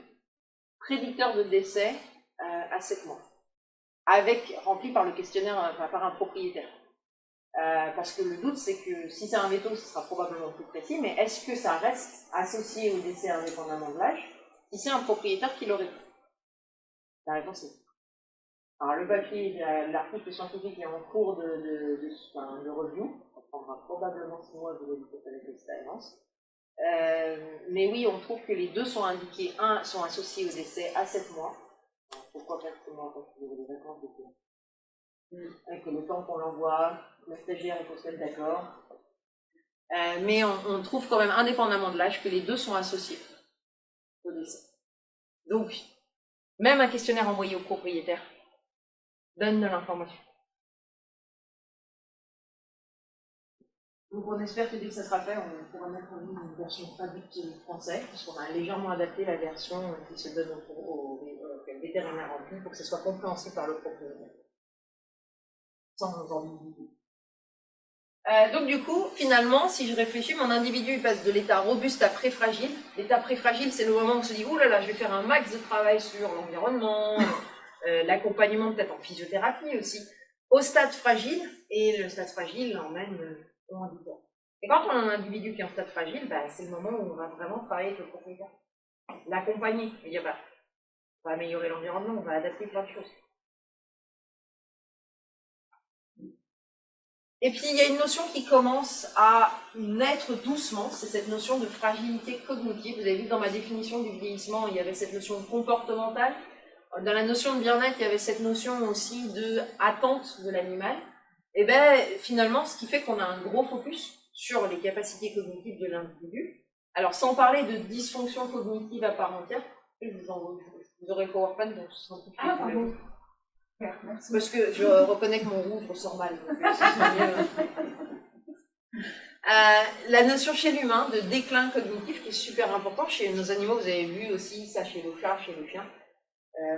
prédicteur de décès à 7 mois, rempli par le questionnaire, par un propriétaire. Parce que le doute, c'est que si c'est un veto, ce sera probablement plus précis, mais est-ce que ça reste associé au décès indépendamment de l'âge si c'est un propriétaire qui l'aurait fait? La réponse est oui. Alors le papier, l'article scientifique est en cours de review, ça prendra probablement 6 mois de vérifier avec l'expérience. Mais oui, on trouve que les deux sont indiqués, sont associés au décès à 7 mois. Alors, pourquoi faire 7 mois? Parce que vous avez des vacances d'été. Avec le temps qu'on l'envoie, la stagiaire il faut se mettre d'accord. Mais on trouve quand même, indépendamment de l'âge, que les deux sont associés au décès. Donc, même un questionnaire envoyé au propriétaire donne de l'information. Donc on espère que dès que ça sera fait, on pourra mettre en ligne une version traduite français, puisqu'on a légèrement adapté la version qui se donne au vétérinaire en plus pour que ce soit compréhensible par le propriétaire. Sans ambiguïté. Donc du coup, finalement, si je réfléchis, mon individu il passe de l'état robuste à pré-fragile. L'état pré-fragile, c'est le moment où on se dit « Ouh là là, je vais faire un max de travail sur l'environnement, l'accompagnement peut-être en physiothérapie aussi », au stade fragile, et le stade fragile l'emmène au handicap. Et quand on a un individu qui est en stade fragile, c'est le moment où on va vraiment travailler avec le propriétaire. L'accompagner, et dire on va améliorer l'environnement, on va adapter plein de choses. Et puis il y a une notion qui commence à naître doucement, c'est cette notion de fragilité cognitive. Vous avez vu que dans ma définition du vieillissement, il y avait cette notion comportementale. Dans la notion de bien-être, il y avait cette notion aussi de attente de l'animal. Et finalement, ce qui fait qu'on a un gros focus sur les capacités cognitives de l'individu. Alors sans parler de dysfonction cognitive à part entière, vous aurez le PowerPoint, donc ce sera plus pardon. Merci. Parce que je reconnais que mon rouge ressort mal. Donc, la notion chez l'humain de déclin cognitif qui est super important chez nos animaux, vous avez vu aussi ça chez le chat, chez le chien.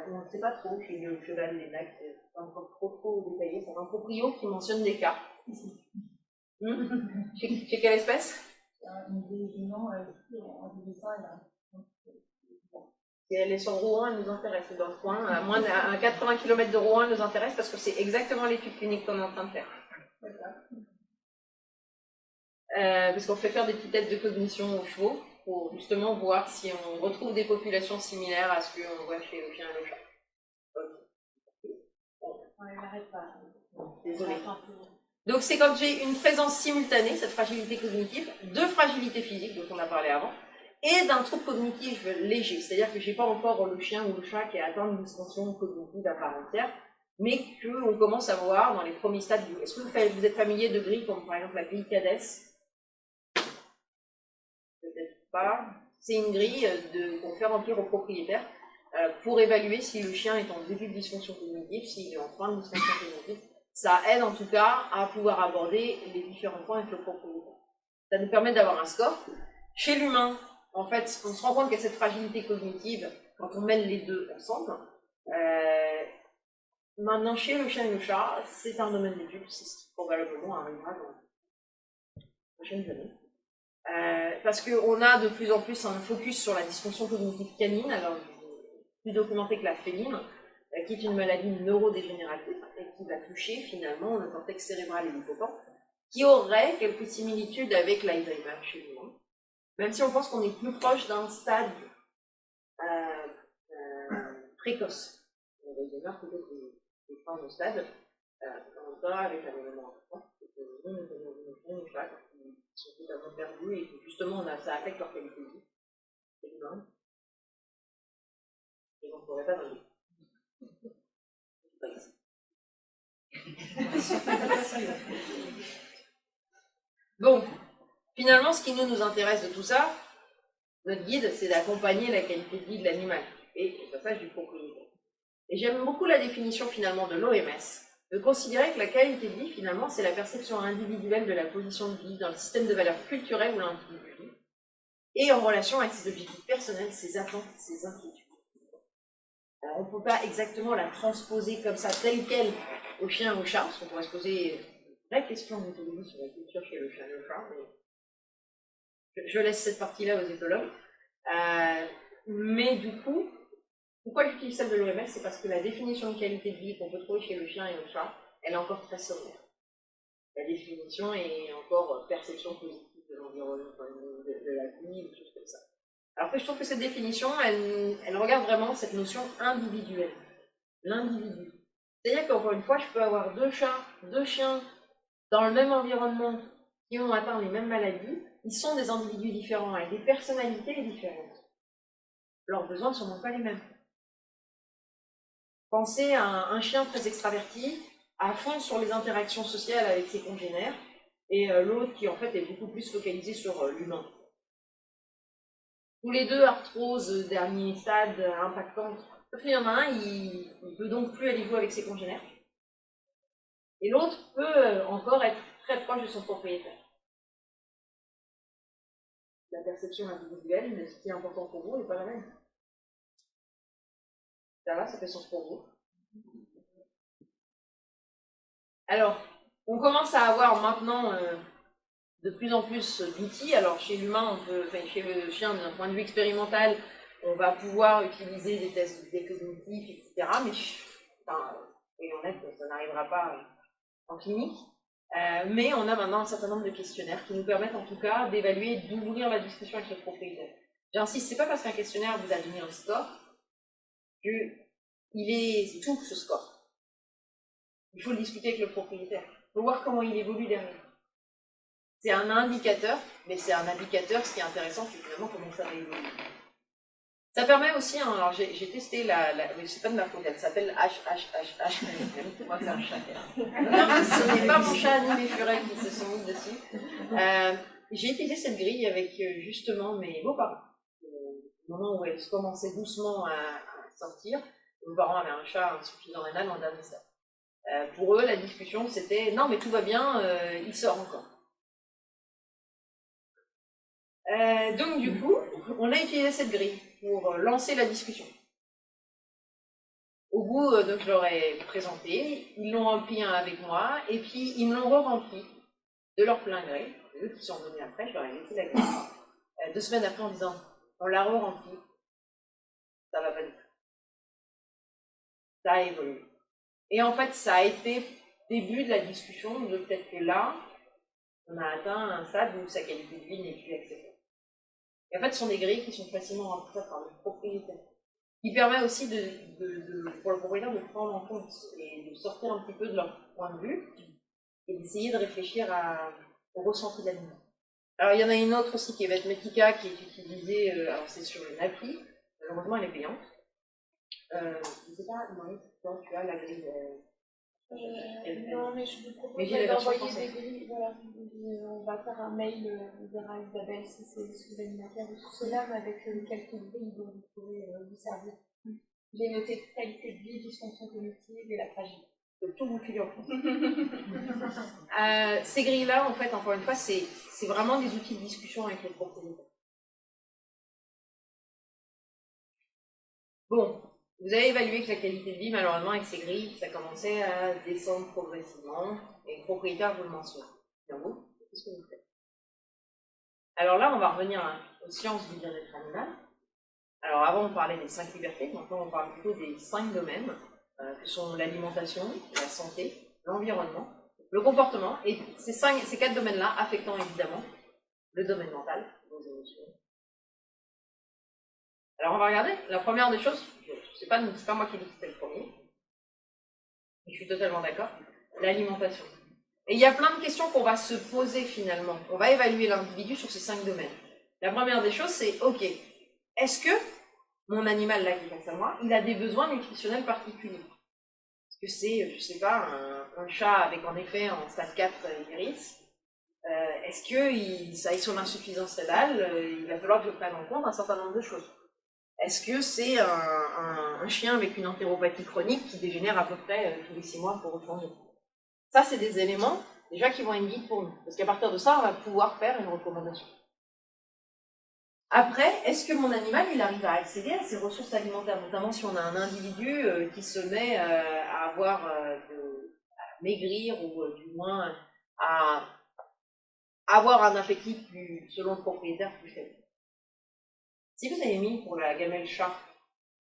On ne sait pas trop chez le cheval, les lacs, c'est pas encore trop détaillé. C'est un proprio qui mentionne des cas. Chez quelle espèce? Si elle est sur Rouen, elle nous intéresse, c'est dans le coin. À 80 km de Rouen, elle nous intéresse parce que c'est exactement l'étude clinique qu'on est en train de faire. Parce qu'on fait faire des petites tests de cognition aux chevaux pour justement voir si on retrouve des populations similaires à ce qu'on voit chez le chien et le chat. On n'arrête pas. Désolée. Donc c'est quand j'ai une présence simultanée, cette fragilité cognitive, de fragilité physique dont on a parlé avant, et d'un trouble cognitif léger, c'est-à-dire que je n'ai pas encore le chien ou le chat qui a atteint une dysfonction cognitive à part entière, mais qu'on commence à voir dans les premiers stades. Est-ce que vous êtes familier de grilles comme par exemple la grille CADES? Peut-être pas. C'est une grille qu'on fait remplir au propriétaire pour évaluer si le chien est en début de dysfonction cognitive, s'il est en fin de dysfonction cognitive. Ça aide en tout cas à pouvoir aborder les différents points avec le propriétaire. Ça nous permet d'avoir un score. Chez l'humain, en fait, on se rend compte qu'il y a cette fragilité cognitive quand on mêle les deux ensemble. Maintenant, chez le chien et le chat, c'est un domaine d'étude, c'est ce qui probablement arrivera dans les prochaines années. Parce qu'on a de plus en plus un focus sur la dysfonction cognitive canine, alors plus documentée que la féline, qui est une maladie neurodégénérative et qui va toucher finalement le cortex cérébral et l'hippocampe, qui aurait quelques similitudes avec l'Alzheimer chez l'humain. Même si on pense qu'on est plus proche d'un stade précoce. L'Alzheimer peut-être une fin de stade, en cas avec un élément important, c'est que nous, nos chats, quand ils sont totalement perdus et que justement ça affecte leur qualité de vie. C'est humain. Et on ne pourrait pas dans le Bon, finalement, ce qui nous intéresse de tout ça, notre guide, c'est d'accompagner la qualité de vie de l'animal et le passage du propriétaire. Et j'aime beaucoup la définition finalement de l'OMS, de considérer que la qualité de vie, finalement, c'est la perception individuelle de la position de vie dans le système de valeurs culturelles où l'individu vit, et en relation avec ses objectifs personnels, ses attentes, ses inquiétudes. Alors, on ne peut pas exactement la transposer comme ça, telle quelle, au chien ou au chat, parce qu'on pourrait se poser la question d'éthologie sur la culture chez le chien et le chat, mais je laisse cette partie-là aux éthologues. Mais du coup, pourquoi j'utilise celle de l'OMS? C'est parce que la définition de qualité de vie qu'on peut trouver chez le chien et le chat, elle est encore très sommaire. La définition est encore perception positive de l'environnement, de la vie, des choses comme ça. Alors que je trouve que cette définition, elle regarde vraiment cette notion individuelle, l'individu. C'est-à-dire qu'encore une fois, je peux avoir 2 chats, 2 chiens, dans le même environnement, qui ont atteint les mêmes maladies, ils sont des individus différents, avec des personnalités différentes. Leurs besoins ne sont donc pas les mêmes. Pensez à un chien très extraverti, à fond sur les interactions sociales avec ses congénères, et l'autre qui en fait est beaucoup plus focalisé sur l'humain. Tous les deux arthrose, dernier stade, impactante. Il y en a un, il ne peut donc plus aller jouer avec ses congénères. Et l'autre peut encore être très proche de son propriétaire. La perception individuelle, mais ce qui est important pour vous n'est pas la même. Ça va, ça fait sens pour vous. Alors, on commence à avoir maintenant de plus en plus d'outils. Alors, chez l'humain, chez le chien, d'un point de vue expérimental, on va pouvoir utiliser des tests cognitifs, etc. Mais, soyons honnêtes, ça n'arrivera pas en clinique. Mais on a maintenant un certain nombre de questionnaires qui nous permettent en tout cas d'évaluer, d'ouvrir la discussion avec le propriétaire. J'insiste, c'est pas parce qu'un questionnaire vous a donné un score qu'il est tout ce score. Il faut le discuter avec le propriétaire. Il faut voir comment il évolue derrière. C'est un indicateur, mais c'est un indicateur, ce qui est intéressant, c'est finalement comment ça va évoluer. Ça permet aussi, hein, alors j'ai testé c'est pas de ma faute, elle s'appelle HHHH, moi c'est un chat. Non, ce n'est pas mon chat ni mes furets qui se sont mis dessus. J'ai utilisé cette grille avec justement mes beaux-parents. Au moment où elle commençait doucement à sortir, mes parents avaient un chat insuffisant rénal en dernier stade. Pour eux, la discussion c'était non mais tout va bien, il sort encore. Donc du coup, on a utilisé cette grille pour lancer la discussion. Au bout, donc je leur ai présenté, ils l'ont rempli un avec moi, et puis ils me l'ont re-rempli de leur plein gré. Eux qui sont venus après, je leur ai laissé la grille. 2 semaines après en disant, on l'a re-rempli, ça va pas du tout. Ça a évolué. Et en fait, ça a été début de la discussion de peut-être que là, on a atteint un stade où sa qualité de vie n'est plus acceptable. Et en fait, ce sont des grilles qui sont facilement remplaçables par le propriétaire. Qui permet aussi pour le propriétaire de prendre en compte et de sortir un petit peu de leur point de vue et d'essayer de réfléchir au ressenti de l'animal. Alors, il y en a une autre aussi qui est Vetmetica, qui est utilisée, alors c'est sur une appli, malheureusement elle est payante. Je ne sais pas, Maurice, toi tu as la grille. Non, mais je vous propose d'envoyer des grilles. Voilà, on va faire un mail, on verra Isabelle si c'est sous l'animateur ou sous cela, mais avec quelques grilles dont vous pouvez vous servir. J'ai noté qualité de vie, dysfonction cognitive et la fragilité. De tout vous filer en France. Ces grilles-là, en fait, encore une fois, c'est vraiment des outils de discussion avec les propriétaires. Bon. Vous avez évalué que la qualité de vie, malheureusement, avec ces grilles, ça commençait à descendre progressivement, et le propriétaire vous le mentionne. Bien vous, qu'est-ce que vous faites? Alors là, on va revenir aux sciences du bien-être animal. Alors avant, on parlait des 5 libertés, maintenant on parle plutôt des 5 domaines, que sont l'alimentation, la santé, l'environnement, le comportement, et ces 4 domaines-là affectant évidemment le domaine mental, vos émotions. Alors on va regarder, la première des choses, c'est pas moi qui dis que c'était le premier, je suis totalement d'accord, l'alimentation. Et il y a plein de questions qu'on va se poser finalement. On va évaluer l'individu sur ces 5 domaines. La première des choses, c'est, ok, est-ce que mon animal là qui pense à moi, il a des besoins nutritionnels particuliers? Est-ce que c'est, je sais pas, un chat avec en effet en stade 4 iris? Est-ce que avec son insuffisance rénale, il va falloir que je prenne en compte un certain nombre de choses? Est-ce que c'est un chien avec une entéropathie chronique qui dégénère à peu près tous les 6 mois pour rechanger? Ça, c'est des éléments déjà qui vont être guides pour nous. Parce qu'à partir de ça, on va pouvoir faire une recommandation. Après, est-ce que mon animal, il arrive à accéder à ses ressources alimentaires, notamment si on a un individu qui se met à à maigrir ou du moins à avoir un appétit selon le propriétaire plus faible. Si vous avez mis pour la gamelle chat,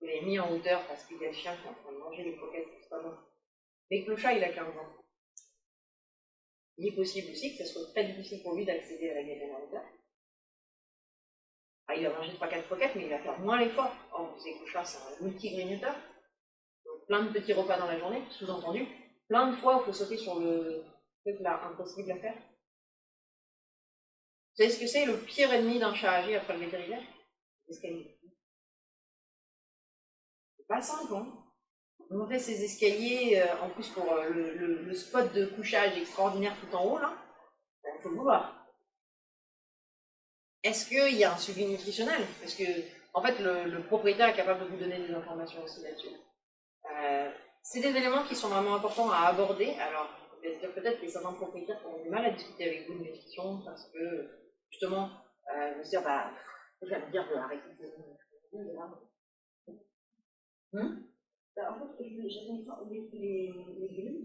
vous l'avez mis en hauteur parce qu'il y a le chien qui est en train de manger les croquettes, c'est pas bon, mais que le chat il a 15 ans, il est possible aussi que ce soit très difficile pour lui d'accéder à la gamelle en hauteur. Il va manger 3-4 croquettes, mais il va faire moins l'effort. Or, vous savez que le chat, c'est un multi-grignoteur. Donc, plein de petits repas dans la journée, sous-entendu. Plein de fois, il faut sauter sur le truc là, impossible à faire. Vous savez ce que c'est le pire ennemi d'un chat âgé après le vétérinaire? L'escalier. C'est pas simple, hein. Monter ces escaliers, en plus pour le spot de couchage extraordinaire tout en haut, là, il faut le vouloir. Est-ce qu'il y a un suivi nutritionnel? Parce que, en fait, le propriétaire est capable de vous donner des informations aussi là-dessus. C'est des éléments qui sont vraiment importants à aborder. Alors, peut-être que certains propriétaires auront du mal à discuter avec vous de nutrition parce que, justement, ils vont se dire, bah, je vais me dire de arrêter de En fait, j'ai l'impression que les grilles,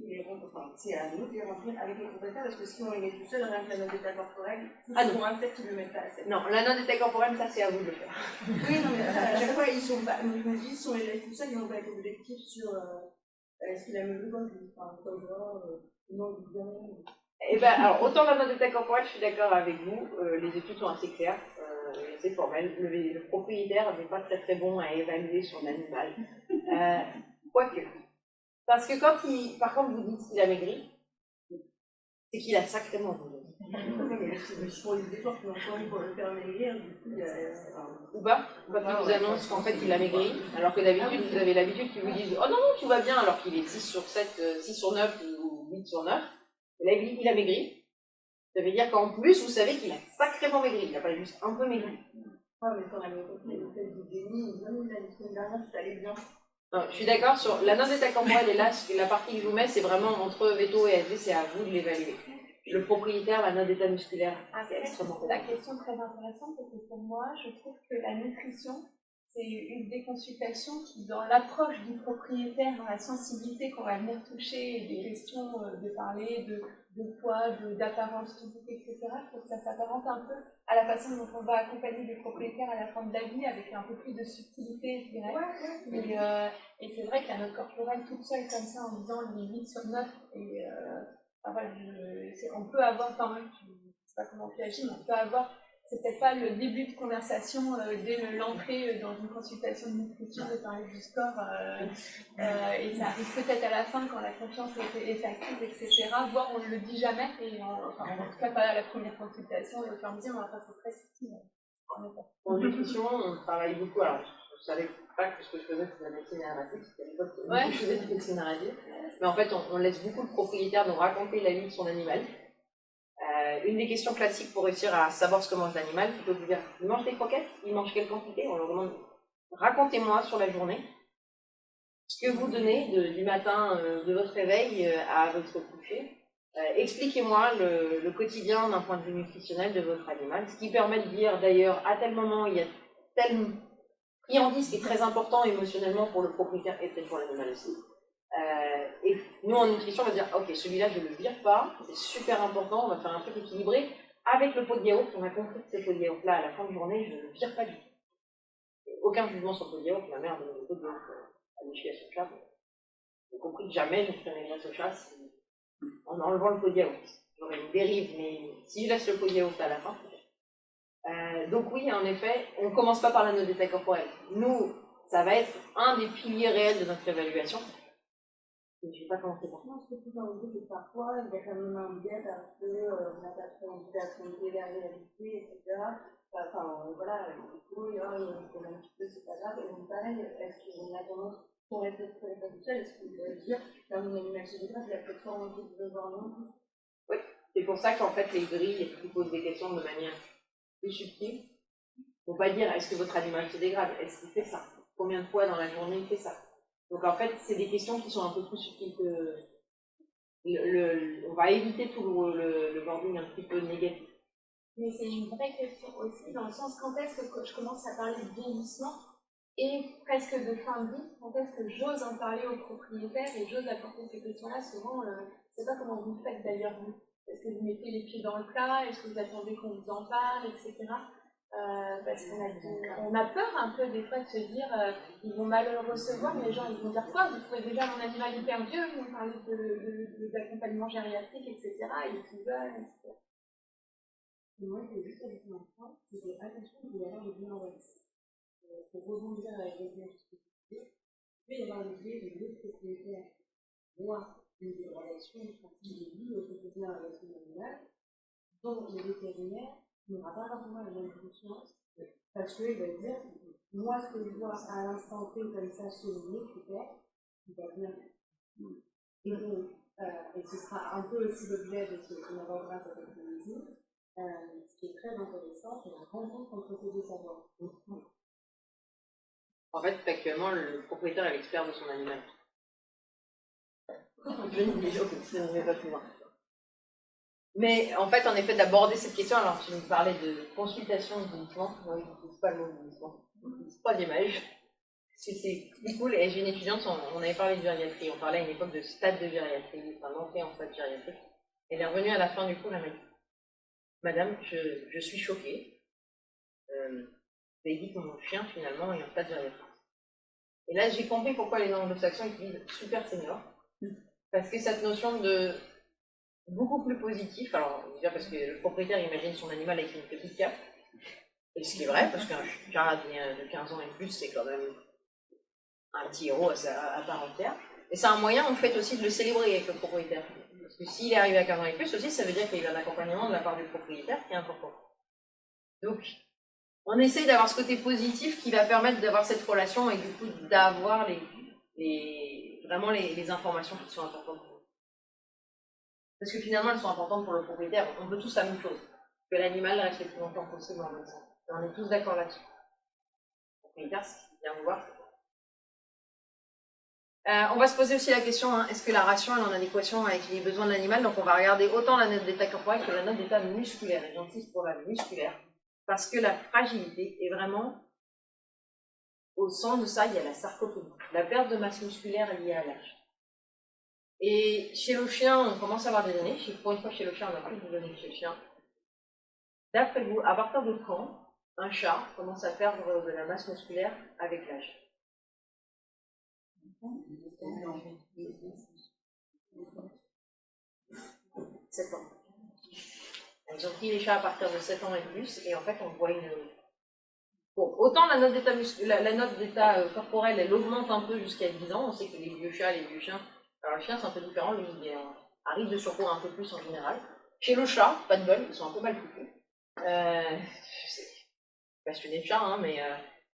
vous les remplir, enfin, c'est à nous de les remplir avec les propriétaires parce que si on les met tout seul, rien que la note d'état corporel, tous ceux qui ont un set, ils ne le mettent pas assez. Non, la note d'état corporel, ça c'est à vous de le faire. Oui, non, mais à chaque fois, ils sont pas. Je me dis, si on les laisse tout seuls, ils vont pas être objectifs sur est-ce qu'il a même besoin de non, bien. Eh ben, alors, autant la note d'état corporel, je suis d'accord avec vous, les études sont assez claires, c'est formel. Le propriétaire n'est pas très très bon à évaluer son animal. Quoique. Parce que quand par contre, vous dites qu'il a maigri, c'est qu'il a sacrément maigri. Pour les efforts qu'ils ont fournis pour le faire maigrir, du coup, il y a. Ou pas? Quand il vous annonce qu'en fait il a maigri, alors que d'habitude vous avez l'habitude qu'ils vous disent oh non, non, tout va bien, alors qu'il est 6 sur 7, 6 sur 9 ou 8 sur 9. Et là il a maigri. Ça veut dire qu'en plus vous savez qu'il a sacrément maigri, il n'a pas juste un peu maigri. Ouais, mais quand on avait compris le fait du déni, même la semaine dernière, ça allait bien. Non, je suis d'accord sur la note d'état corporel et là, la partie que je vous mets, c'est vraiment entre veto et SV, c'est à vous de l'évaluer. Le propriétaire, la note d'état musculaire, c'est extrêmement La question très intéressante, parce que pour moi, je trouve que la nutrition, c'est une des consultations qui, dans l'approche du propriétaire, dans la sensibilité qu'on va venir toucher, des questions de parler de poids, d'apparence physique, etc., je trouve que ça s'apparente un peu à la façon dont on va accompagner des propriétaires à la fin de la vie, avec un peu plus de subtilité, je dirais. Et c'est vrai que la note corporelle toute seule, comme ça, en disant les 8 sur 9, et enfin, voilà, on peut avoir quand même, je ne sais pas comment tu agis, mais on peut avoir, c'est peut-être pas le début de conversation dès l'entrée dans une consultation de nutrition de parler du sport, et ça arrive peut-être à la fin quand la confiance est acquise, etc. Voire on ne le dit jamais, et enfin, en tout cas pas à la première consultation, et au fur et à mesure, enfin, c'est très subtil. En nutrition, on travaille beaucoup. Alors, je ne savais pas que ce que je faisais, c'était de la médecine narrative, c'était à l'époque que je faisais de la médecine narrative. Mais en fait, on laisse beaucoup le propriétaire nous raconter la vie de son animal. Une des questions classiques pour réussir à savoir ce que mange l'animal, plutôt que de dire il mange des croquettes, il mange quelle quantité, on leur demande racontez-moi sur la journée ce que vous donnez du matin de votre réveil à votre coucher. Expliquez-moi le quotidien d'un point de vue nutritionnel de votre animal, ce qui permet de dire d'ailleurs à tel moment il y a tel friandise qui est très important émotionnellement pour le propriétaire et peut-être pour l'animal aussi. Et nous en nutrition on va dire ok, celui-là je ne le vire pas, c'est super important, on va faire un truc équilibré avec le pot de yaourt. On a compris que ce pot de yaourt là à la fin de journée je ne le vire pas du tout. Aucun jugement sur le pot de yaourt, ma mère donne le pot de yaourt à Michi à son chat. J'ai compris que jamais je ferai mes graisses au chat en enlevant le pot de yaourt. J'aurais une dérive, mais si je laisse le pot de yaourt à la fin. Donc oui, en effet, on ne commence pas par la note d'état corporel. Nous, ça va être un des piliers réels de notre évaluation. Je ne vais pas commencer par Moi, je trouve dans le que parfois, il y a quand même un biais parce qu'on n'a pas très envie d'affronter la réalité, etc. Enfin, voilà, du coup, il y a un petit peu, c'est pas grave. Et donc, pareil, est-ce qu'on a tendance, pour être tout seul, est-ce qu'on pourrait dire, comme mon animal chez les il a peut-être pas envie de le voir non plus? Oui, c'est pour ça qu'en fait, les grilles qui posent des questions de manière plus subtile. faut pas dire est-ce que votre animal se dégrade, est-ce qu'il fait ça, combien de fois dans la journée il fait ça. Donc en fait, c'est des questions qui sont un peu plus subtiles que on va éviter tout le wording un petit peu négatif. Mais c'est une vraie question aussi, dans le sens quand est-ce que je commence à parler de vieillissement et presque de fin de vie, quand est-ce que j'ose en parler aux propriétaires et j'ose apporter ces questions-là. Souvent, je ne sais pas comment vous faites d'ailleurs, vous. Est-ce que vous mettez les pieds dans le plat, est-ce que vous attendez qu'on vous en parle, etc. Parce qu'on a peur un peu des fois de se dire ils vont mal le recevoir, mais les gens ils vont dire quoi, vous trouvez déjà mon animal hyper vieux, vous parlez d'accompagnement gériatrique, etc. Et tout veulent, etc. Moi, j'ai juste avec mon enfant, c'était attention, il va y avoir le bienveillance. Pour rebondir avec les gens qui il peut y avoir l'idée de deux propriétaires voient une dégradation du principe de vie au quotidien avec son animal, dont le vétérinaire n'aura pas forcément la même conscience, parce qu'il va dire, moi, ce que je vois à l'instant T comme ça sur mes critères, il va bien. Et donc, et ce sera un peu aussi l'objet de ce qu'on abordera cet après-midi. Ce qui est très intéressant, c'est la rencontre entre ces deux savoirs. En fait, actuellement, le propriétaire est l'expert de son animal. Je ne vais pas plus loin. Mais en fait, en effet, d'aborder cette question, alors tu nous parlais de consultation de vieillissement, moi je n'utilise pas le mot vieillissement, j'utilise troisième âge, parce que c'est plus cool, et j'ai une étudiante, on avait parlé de gériatrie, on parlait à une époque de stade de gériatrie, enfin l'entrée en stade gériatrique, elle est revenue à la fin du cours, elle m'a dit, madame, je suis choquée, vous avez dit que mon chien finalement est en stade gériatrique. Et là j'ai compris pourquoi les anglo-saxons utilisent super senior, parce que cette notion de beaucoup plus positif, alors déjà parce que le propriétaire imagine son animal avec une petite cape, et ce qui est vrai, parce qu'un chat de 15 ans et plus, c'est quand même un petit héros à part entière, et c'est un moyen en fait aussi de le célébrer avec le propriétaire, parce que s'il est arrivé à 15 ans et plus aussi, ça veut dire qu'il y a un accompagnement de la part du propriétaire qui est important. Donc, on essaye d'avoir ce côté positif qui va permettre d'avoir cette relation et du coup d'avoir vraiment les informations qui sont importantes. Parce que finalement, elles sont importantes pour le propriétaire. On veut tous la même chose, que l'animal reste le plus longtemps possible en maison. Et on est tous d'accord là-dessus. Le propriétaire, c'est bien vous voir. On va se poser aussi la question, hein, est-ce que la ration est en adéquation avec les besoins de l'animal? Donc on va regarder autant la note d'état corporel que la note d'état musculaire. Et j'insiste pour la musculaire, parce que la fragilité est vraiment au centre de ça, il y a la sarcopénie, la perte de masse musculaire liée à l'âge. Et chez le chien, on commence à avoir des données. Pour une fois, chez le chien, on n'a plus de données chez le chien. D'après vous, à partir de quand un chat commence à perdre de la masse musculaire avec l'âge? 7 ans. Ils ont pris les chats à partir de 7 ans et plus, et en fait, on voit une... Bon, autant la note d'état corporel, elle augmente un peu jusqu'à 10 ans. On sait que les vieux chats, les vieux chiens... Alors le chien, c'est un peu différent, lui, il arrive de surcours un peu plus en général. Chez le chat, pas de bol, ils sont un peu mal foutus. Je sais, passionné de chat, hein, mais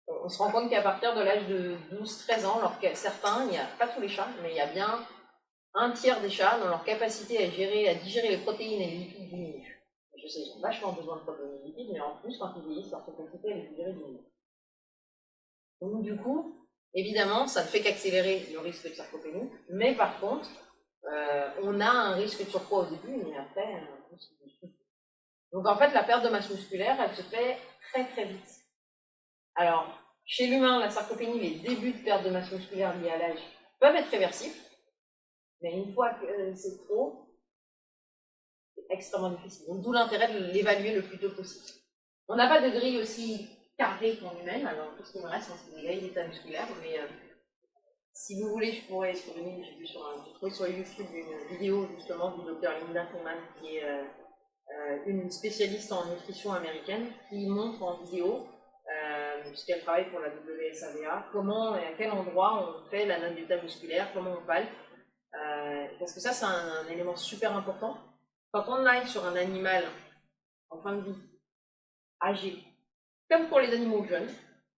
on se rend compte qu'à partir de l'âge de 12-13 ans, alors que certains, il n'y a pas tous les chats, mais il y a bien un tiers des chats dans leur capacité à digérer les protéines et les lipides diminue. Je sais, ils ont vachement besoin de protéines et de lipides, mais en plus, quand ils vieillissent, leur capacité à les digérer diminue. Donc du coup, évidemment, ça ne fait qu'accélérer le risque de sarcopénie, mais par contre, on a un risque de surpoids au début, mais après, un risque de surpoids. Donc en fait, la perte de masse musculaire, elle se fait très très vite. Alors, chez l'humain, la sarcopénie, les débuts de perte de masse musculaire liés à l'âge peuvent être réversibles, mais une fois que c'est trop, c'est extrêmement difficile. Donc d'où l'intérêt de l'évaluer le plus tôt possible. On n'a pas de grille aussi carrée qu'en humaine, alors tout ce qui me reste, c'est des grilles d'état musculaire, mais si vous voulez, je pourrais souvenir, j'ai trouvé sur YouTube une vidéo justement du docteur Linda Freeman, qui est une spécialiste en nutrition américaine, qui montre en vidéo, puisqu'elle travaille pour la WSAVA, comment et à quel endroit on fait la note d'état musculaire, comment on palpe, parce que ça c'est un élément super important. Quand on aille sur un animal en fin de vie, âgé, comme pour les animaux jeunes,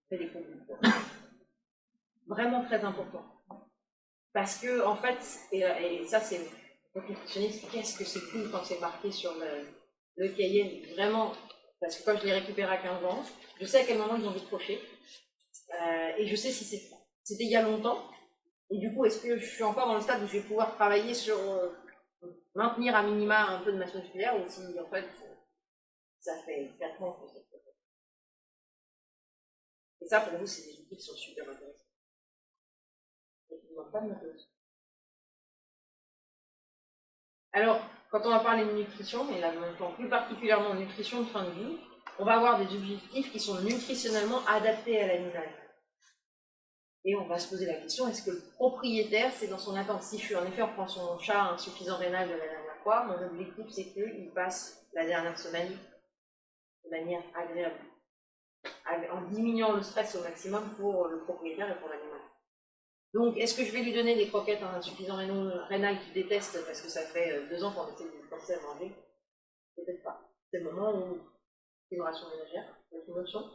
c'est des conduites vraiment très important. Parce que, en fait, et ça c'est le nutritionniste, qu'est-ce que c'est cool quand c'est marqué sur le cahier, vraiment, Parce que quand je les récupère à 15 ans, je sais à quel moment ils ont décroché. Et je sais si c'était il y a longtemps. Et du coup, est-ce que je suis encore dans le stade où je vais pouvoir travailler sur maintenir à minima un peu de masse musculaire, ou si en fait ça fait 4 mois que c'est fait. Et ça, pour vous, c'est des outils qui sont super intéressants. Et qui ne demandent pas de matos. Alors, quand on va parler de nutrition, et là maintenant plus particulièrement de nutrition de fin de vie, on va avoir des objectifs qui sont nutritionnellement adaptés à l'animal. Et on va se poser la question, est-ce que le propriétaire, c'est dans son attente? Si en effet on prend son chat insuffisant rénal de la dernière fois, mon objectif c'est qu'il passe la dernière semaine de manière agréable, en diminuant le stress au maximum pour le propriétaire et pour l'animal. Donc, est-ce que je vais lui donner des croquettes en insuffisant rénal qu'il déteste parce que ça fait 2 ans qu'on essaie de lui forcer à manger? Peut-être pas. C'est le moment où c'est une ration ménagère, c'est une option.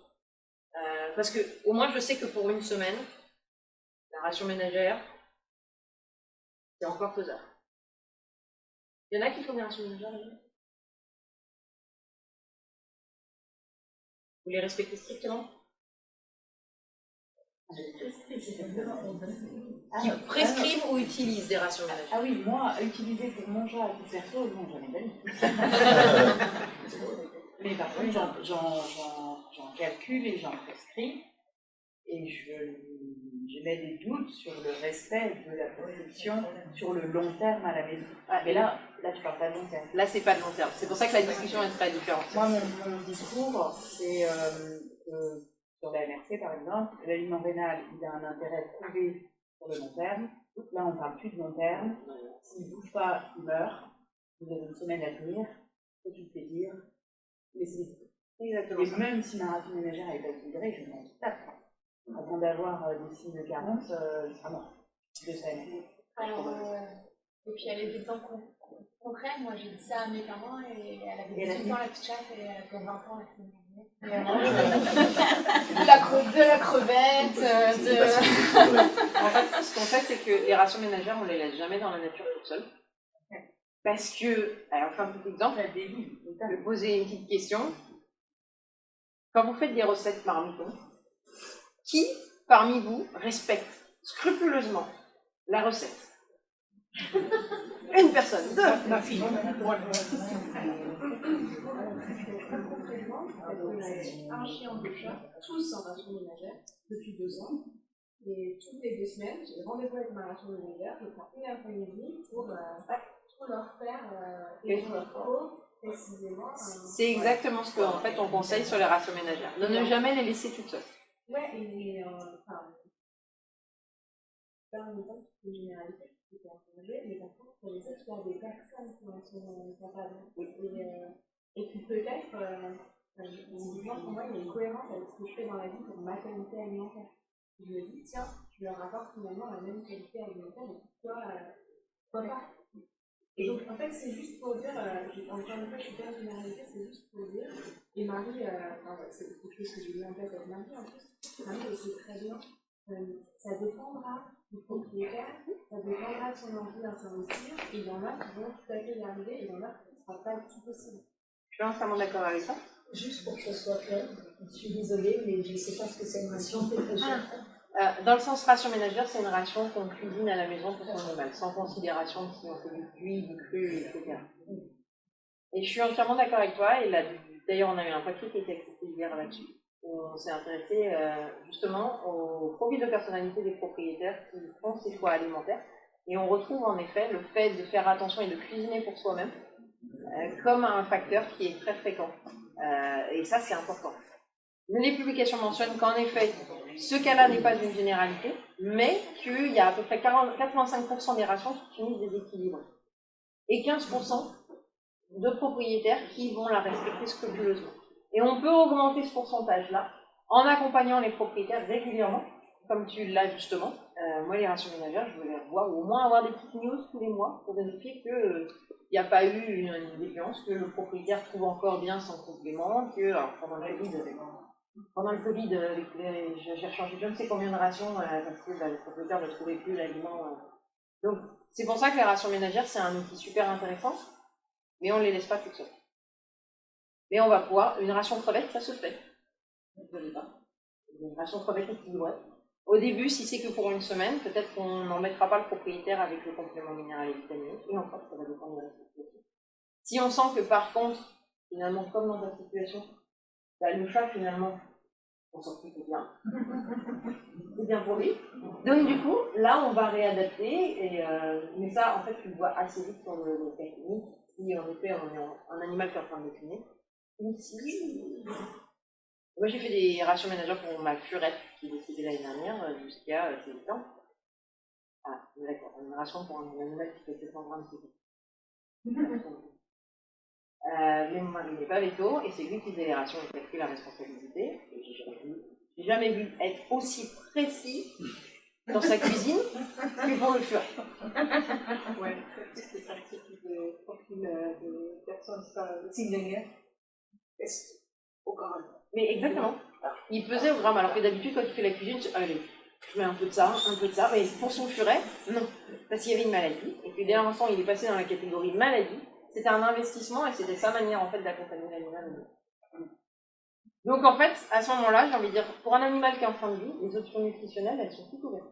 Parce que au moins je sais que pour une semaine, la ration ménagère, c'est encore faisable. Il y en a qui font des rations ménagères, là? Vous les respectez strictement? Qui prescrivent ou utilisent des rations ménagères? Ah oui, moi, utiliser pour mon chat à titre perso, non, j'en ai pas mis. Mais par contre, j'en calcule et j'en prescris. Et j'émets des doutes sur le respect de la prescription sur le long terme à la maison. Ah, mais là, tu parles pas de long terme. Là, c'est pas de long terme. C'est pour ça que la discussion est très différente. Moi, mon discours, c'est que sur la MRC, par exemple, l'aliment rénal, il a un intérêt prouvé sur le long terme. Là, on ne parle plus de long terme. S'il ne bouge pas, il meurt. Vous avez une semaine à tenir. C'est du plaisir. Mais c'est exactement. Et même si ma ration ménagère n'est pas équilibrée, je m'en tape. Avant d'avoir des signes de carence, il sera mort. De ça. Alors, et puis il y a les exemples concrets. Moi, j'ai dit ça à mes parents et elle avait 18 ans la petite chatte et elle a fait 20 ans la semaine dernière. De la crevette, En fait, ce qu'on fait, c'est que les rations ménagères, on les laisse jamais dans la nature toutes seules. Parce que, alors, enfin, un petit exemple, je vais poser une petite question. Quand vous faites des recettes marmitons, qui, parmi vous, respecte scrupuleusement la recette? Une personne, deux, ma fille. un chien de chat, tous en ration ménagère, depuis 2 ans. Et toutes les 2 semaines, j'ai rendez-vous avec ma ration ménagère, je prends une après-midi pour tout leur faire et pour leur peau, précisément. C'est exactement ce qu'en fait on conseille sur les rations ménagères. De ne jamais les laisser toutes seules. Ouais, et enfin, pas en même temps, c'est une généralité, c'est un projet, mais par contre, pour les autres, il y a des personnes qui en sont capables. Et qui peut-être, pour moi, il y a une cohérence avec ce que je fais dans la vie pour ma qualité alimentaire. Je me dis, tiens, je leur apporte finalement la même qualité alimentaire, et pourquoi pas? Et donc, en fait, c'est juste pour dire, encore une fois, je suis pas en généralité, c'est juste pour dire, et Marie, c'est quelque chose que j'ai mis en place avec Marie en plus, Marie, elle sait très bien, ça dépendra du propriétaire, ça dépendra de son envie à s'investir, et il y en a qui vont tout à fait y arriver, et il y en a qui ne sera pas du tout possible. Je suis entièrement d'accord avec ça. Juste pour que ce soit clair, je suis désolée, mais je ne sais pas ce que c'est une ration Dans le sens ration ménagère, c'est une ration qu'on cuisine à la maison pour son animal, sans considération de si on fait du cuit, du cru, etc. Et je suis entièrement d'accord avec toi, et d'ailleurs on a eu un papier qui a été accepté hier là-dessus. On s'est intéressé justement au profil de personnalité des propriétaires qui font ces choix alimentaires. Et on retrouve en effet le fait de faire attention et de cuisiner pour soi-même comme un facteur qui est très fréquent. Et ça, c'est important. Les publications mentionnent qu'en effet, ce cas-là n'est pas une généralité, mais qu'il y a à peu près 85% des rations qui finissent déséquilibrées. Et 15% de propriétaires qui vont la respecter scrupuleusement. Et on peut augmenter ce pourcentage-là en accompagnant les propriétaires régulièrement, comme tu l'as justement. Moi, les rations ménagères, je veux les revoir, ou au moins avoir des petites news tous les mois pour vérifier qu'il n'y a pas eu une défiance, que le propriétaire trouve encore bien son complément, que alors, pendant le Covid, j'ai rechangé je ne sais combien de rations parce que le propriétaire ne trouvait plus l'aliment. Donc, c'est pour ça que les rations ménagères, c'est un outil super intéressant, mais on ne les laisse pas toutes seules. Mais on va pouvoir, une ration crevette, ça se fait. Vous ne pas. Une ration crevette équilibrée. Au début, si c'est que pour une semaine, peut-être qu'on n'en mettra pas le propriétaire avec le complément minéral et vitaminique, et encore, ça va dépendre de la situation. Si on sent que par contre, finalement, comme dans ta situation, bah, le chat, finalement, on s'en fout bien. C'est bien pour lui. Donc du coup, là, on va réadapter, mais ça, en fait, tu le vois assez vite sur le cas clinique, si en effet, on est un animal qui est en train de décliner. Ou si... Moi, j'ai fait des rations ménagères pour ma furette, qui est décédée l'année dernière, jusqu'à 8 ans. Ah, d'accord, une ration pour un animal qui fait 700 grammes, c'est mais mon mari n'est pas veto, et c'est lui qui faisait les rations et qui a pris la responsabilité. Et j'ai jamais vu être aussi précis dans sa cuisine que pour le furet. Ouais, c'est ça qui de profil de personnes signalières. Au gramme. Mais exactement. Il pesait au gramme, alors que d'habitude, quand il fait la cuisine, allez, je mets un peu de ça, mais pour son furet, non. Parce qu'il y avait une maladie, et puis dès l'instant, il est passé dans la catégorie maladie. C'était un investissement, et c'était sa manière, en fait, d'accompagner l'animal. Donc, en fait, à ce moment-là, j'ai envie de dire, pour un animal qui est en fin de vie, les options nutritionnelles, elles sont toutes ouvertes.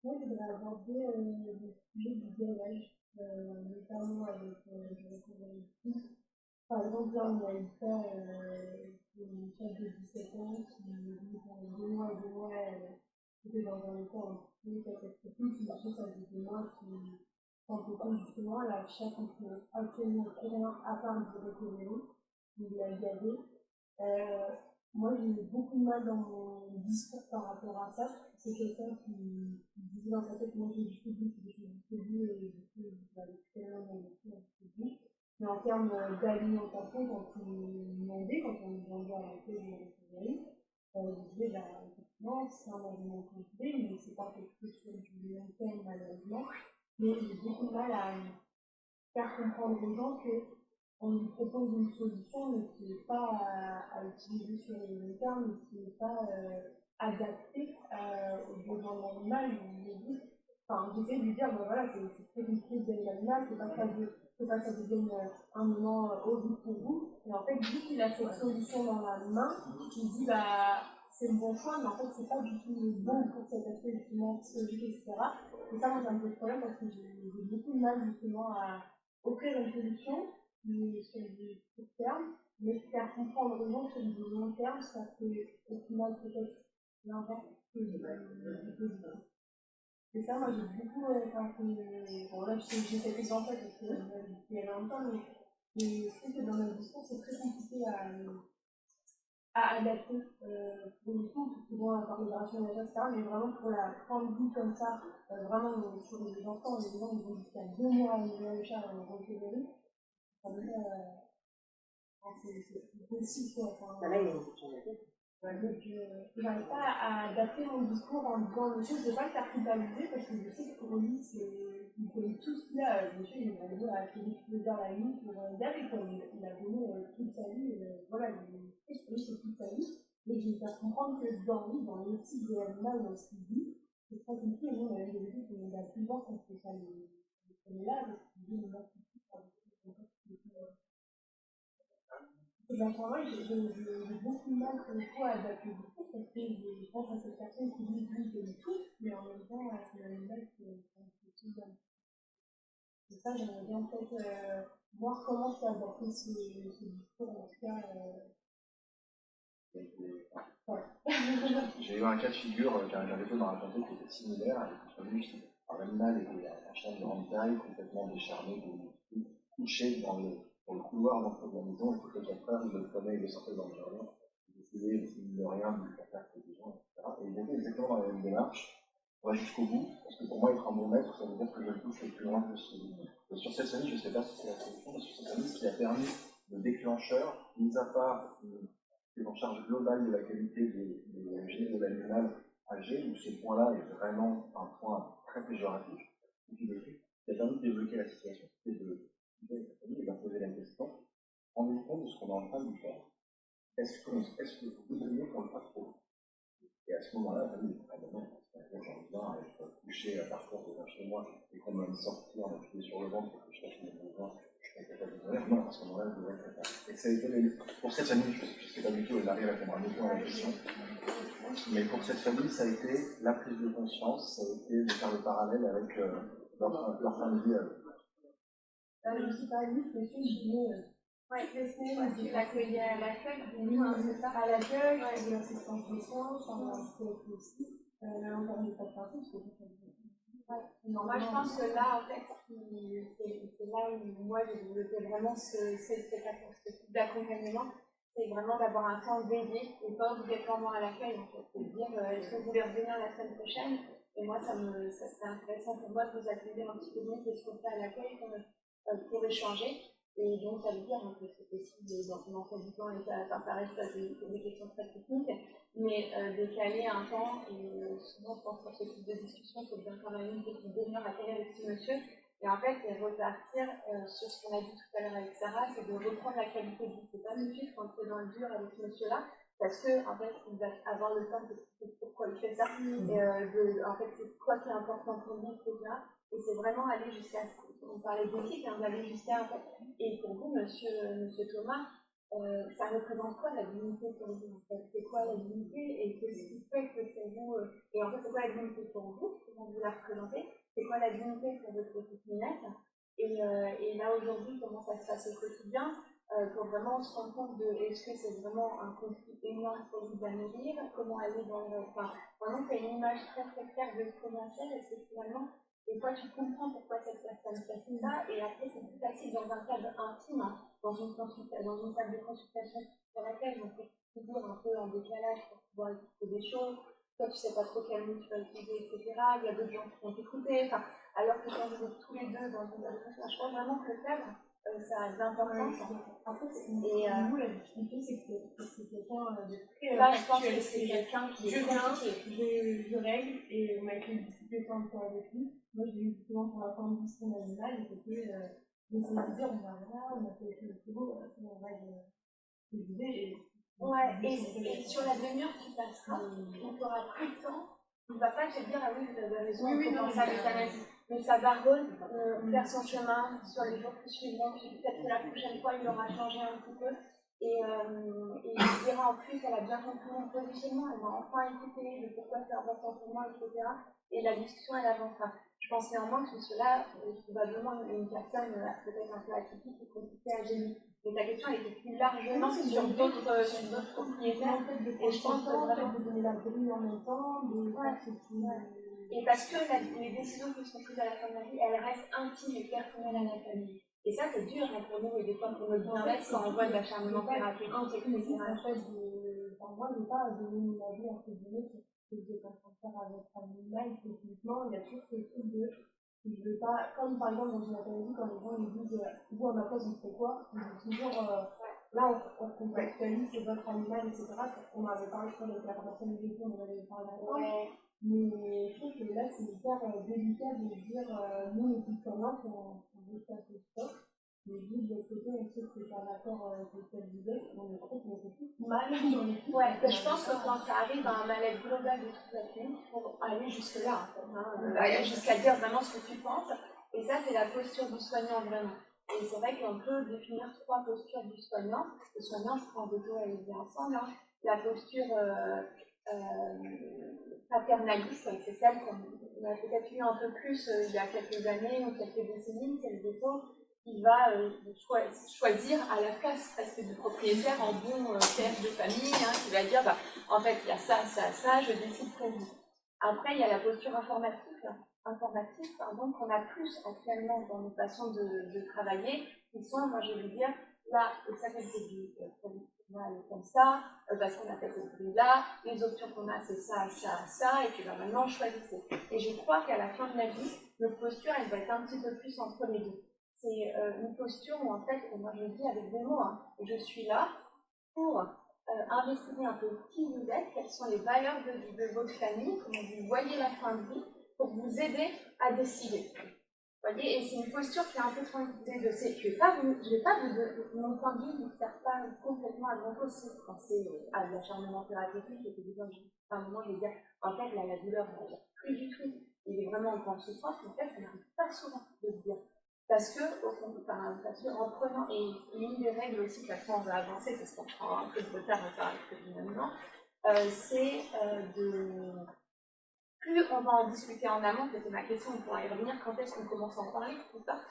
Moi, je voudrais aborder le sujet du gavage, notamment avec le par exemple, là, on a une fois une femme de 17 ans qui est venue pendant 2 mois, était dans un état un peu catastrophique, qui marchait sur des mois, qui sentait compte justement, la chatte ne peut absolument rien à part du récupérer, il l'a gavé. Moi, j'ai eu beaucoup de mal dans mon discours par rapport à ça. C'est quelqu'un qui disait dans sa tête, moi j'ai du public, et du coup, je vais aller très loin dans le public. Mais en termes d'alimentation, quand ils demandaient, quand on demandait à l'accueil de la vétérinaire, ils disaient, effectivement, c'est un aliment complet, mais c'est pas quelque chose sur du long terme, malheureusement. Mais j'ai beaucoup de mal à faire comprendre aux gens qu'on lui propose une solution, mais qui n'est pas à utiliser sur le long terme, mais qui n'est pas adaptée aux besoins de l'animal. J'essaie de lui dire, voilà, c'est très compliqué de l'animal, c'est pas que ça devienne un moment horrible pour vous. Et en fait, vu qu'il a cette solution dans la main, il dit, c'est le bon choix, mais en fait, c'est pas du tout le bon pour cet aspect justement psychologique, etc. Et ça, moi, ça me pose problème parce que j'ai beaucoup de mal justement à offrir une solution, mais sur du court terme, mais faire comprendre aux gens sur du long terme, ça fait au final peut-être l'inverse que du positif. Et ça, moi, j'ai beaucoup. Bon, là, j'ai cet exemple parce que il y a longtemps, mais je trouve que dans notre discours, c'est très compliqué à adapter. Pour le coup, souvent, on parle de rationalisation, etc., mais vraiment pour la fin de vie comme ça, vraiment sur les enfants, les gens ils vont jusqu'à 2 mois à nourrir le chat en recueillerie, ça me fait. C'est possible, quoi. Là, il y a une question de tête. Donc, je n'arrive pas à adapter mon discours en disant monsieur, je ne vais pas le faire culpabiliser parce que je sais que pour lui, il connaît tout ce qu'il a. Monsieur, il va venir à Félix Lézard la nuit pour gaver, quoi. Il a donné toute sa vie, voilà, il pour lui, c'est toute sa vie. Mais je vais faire comprendre que dans l'éthique de l'animal, dans ce qu'il dit, c'est très compliqué. Et nous, on a eu des vidéos qui nous a plus loin quand ça les là, parce qu'il dit, mais dans ce moment, j'ai beaucoup de mal pour le coup à adapter le discours parce que je pense à cette personne qui dit lui de tout, mais en même temps, c'est un animal qui est tout bien. Et ça, j'aimerais bien peut-être voir comment tu as adapté ce discours, en tout cas. J'ai eu un cas de figure qu'un véto m'a raconté qui était similaire, avec un animal était un chien de grande taille, complètement décharné, couché dans le couloir d'entrée de la maison, et toutes les 4 heures, il le prenait, il le sortait dans le jardin, il essayait de rien, de lui faire faire des gens, etc. Et il était exactement dans la même démarche, on va jusqu'au bout, parce que pour moi, être un bon maître, ça veut dire que je le pousse le plus loin possible. Et sur cette famille, je ne sais pas si c'est la solution, mais sur cette famille, ce qui a permis le déclencheur, mis à part prise en charge globale de la qualité des gènes de l'animal âgé, où ce point-là est vraiment un point très péjoratif, qui a permis de débloquer la situation, et de leur poser la question, rendez-vous compte de ce qu'on est en train de lui faire. Est-ce que vous voudriez qu'on le fasse pour vous? Et à ce moment-là, la famille dit, ah ben non, j'en ai besoin, je peux coucher par force devant chez moi, et qu'on va me sortir, m'appuyer sur le ventre, pour que je fasse mes besoins, je Non, à ce moment-là, je devrais être capable. Et ça a été, pour cette famille, je ne sais pas du tout, et Marie répondra mieux à la question, mais pour cette famille, ça a été la prise de conscience, ça a été de faire le parallèle avec leur fin de vie à eux. Je me suis pas dit, je me suis dit, les semaines, tu l'accueillais à l'accueil, à l'accueil, j'ai l'assistance de soins, ça m'a fait aussi. Encore une fois, de partie, parce que moi, je pense que là, en fait, c'est là où moi j'ai développé vraiment cette type d'accompagnement. C'est vraiment d'avoir un temps dédié et pas obligatoirement à l'accueil. En fait, c'est de dire est-ce que vous voulez revenir la semaine prochaine? Et moi, ça serait intéressant pour moi de vous accueillir un petit peu mieux que ce qu'on fait à l'accueil pour échanger. Et donc, ça veut dire que c'est possible dans l'emploi du temps, et ça reste des questions très techniques, mais de caler un temps, et souvent, je pense que ce type de discussion, il faut bien quand même une petite demi-heure à caler avec ce monsieur. Et en fait, c'est repartir sur ce qu'on a dit tout à l'heure avec Sarah, c'est de reprendre la qualité de vie. C'est pas tout de suite rentrer dans le dur avec ce monsieur-là, parce que en fait, il va avoir le temps de pourquoi il fait ça, et en fait, c'est quoi qui est important pour lui, etc. Et c'est vraiment aller jusqu'à, on parlait d'éthique, d'aller jusqu'à, en fait, et pour vous, monsieur Thomas, ça représente quoi la dignité pour vous, en fait? C'est quoi la dignité, et qu'est-ce qui fait que pour vous, et en fait, c'est quoi la dignité pour vous, comment vous la représentez? C'est quoi la dignité pour votre petite minette? Et là, aujourd'hui, comment ça se passe au quotidien, pour vraiment se rendre compte de est-ce que c'est vraiment un conflit énorme pour lui à nourrir, comment aller dans le... Enfin, vraiment, c'est une image très très claire de comment c'est, est-ce que finalement, des fois, tu comprends pourquoi cette personne fait ça, et après, c'est plus facile dans un cadre intime, dans une salle de consultation sur laquelle on fait toujours un peu en décalage pour pouvoir écouter des choses. Toi, tu sais pas trop quel mot tu vas utiliser, etc. Il y a d'autres gens qui vont t'écouter. Enfin, alors que quand vous êtes tous les deux dans une adresse, je pense vraiment que le cadre, ça a de l'importance. En fait, Vous, la difficulté, c'est que c'est quelqu'un de très là, je pense que c'est quelqu'un qui est compliqué. Je règle et on m'a fait discuter plein de fois avec lui. Moi, j'ai eu justement pour la forme d'histoire animale, et c'était d'essayer de dire, on va voir, on a fait le plus beau, on règle les idées. Ouais, et sur la demi-heure qui passera, on aura pris le temps. On ne va pas te dire, ah oui, vous avez raison, on peut penser à l'euthanasie. Mais ça va faire son chemin sur les jours qui suivront. Peut-être que la prochaine fois, il aura changé un petit peu. Et il dira en plus, elle a bien compris mon positionnement, elle m'a enfin écouté, de pourquoi c'est important pour moi, etc. Et la discussion, elle avancera. Je pense néanmoins que cela est probablement une personne peut-être un peu atypique ou compliquée à gérer. Mais ta question, elle était plus largement sur d'autres propriétaires. Et je pense que vraiment de donner la grille en même temps, et parce que les décisions qui sont prises à la fin de la vie, elles restent intimes et personnelles à la famille. Et ça, c'est dur pour nous, et des fois pour notre bien-être, quand on voit de l'acharnement thérapeutique, etc. En fait, moi, je n'ai pas à donner mon avis à ce guillemets sur ce que je vais pas faire avec un animal. Techniquement, il y a toujours ce truc de je ne vais pas, comme par exemple dans une académie, quand les gens me disent vous à ma place, vous faites quoi? Je dis toujours là, on contextualise, c'est votre animal, etc. On m'avait parlé, je crois, avec la personne du on avait parlé avant. Mais je trouve que là, c'est hyper délicat de dire nous, les citoyens, on veut faire ce sport. Mais juste de l'autre côté, on sait que c'est pas d'accord avec ce qu'elle disait, on est trop, on fait tout mal dans l'équipe. Ouais, mais je pense que quand ça arrive à un mal-être global de toute la clinique, il faut aller jusque-là, jusqu'à dire vraiment ce que tu penses. Et ça, c'est la posture du soignant, vraiment. Et c'est vrai qu'on peut définir 3 postures du soignant. Le soignant, je prends deux et les ensemble. La posture paternaliste, c'est celle qu'on a peut-être eu un peu plus il y a quelques années ou quelques décennies, c'est le dépôt qui va choisir à la place presque du propriétaire en bon père de famille, qui va dire en fait il y a ça, ça, ça, je décide pour vous. Après il y a la posture informative qu'on a plus actuellement dans nos façons de travailler, qui sont, moi je vais vous dire, là, ça fait du comme ça, parce qu'on a fait cette grille-là, les options qu'on a c'est ça, ça, ça, et puis maintenant choisissez. Et je crois qu'à la fin de la vie, notre posture elle va être un petit peu plus entre les deux. C'est une posture où en fait, moi je le dis avec des mots, je suis là pour investiguer un peu qui vous êtes, quelles sont les valeurs de votre famille, comment vous voyez la fin de vie, pour vous aider à décider. Vous voyez, et c'est une posture qui est un peu tranquillisée de ces. Je vais pas vous mon point de vue ne sert pas complètement à grand chose si vous pensez à l'acharnement thérapeutique et que à un moment je vais dire, en fait là, la douleur ne va plus du tout, il est vraiment en grande souffrance, mais en fait ça n'arrive pas souvent de se dire. Parce que en prenant, et l'une des règles aussi, qu'après on va avancer, parce qu'on prend un peu de retard, on va faire maintenant, c'est de... Plus on va en discuter en amont, c'était ma question, on pourra y revenir, quand est-ce qu'on commence à en parler, tout ça,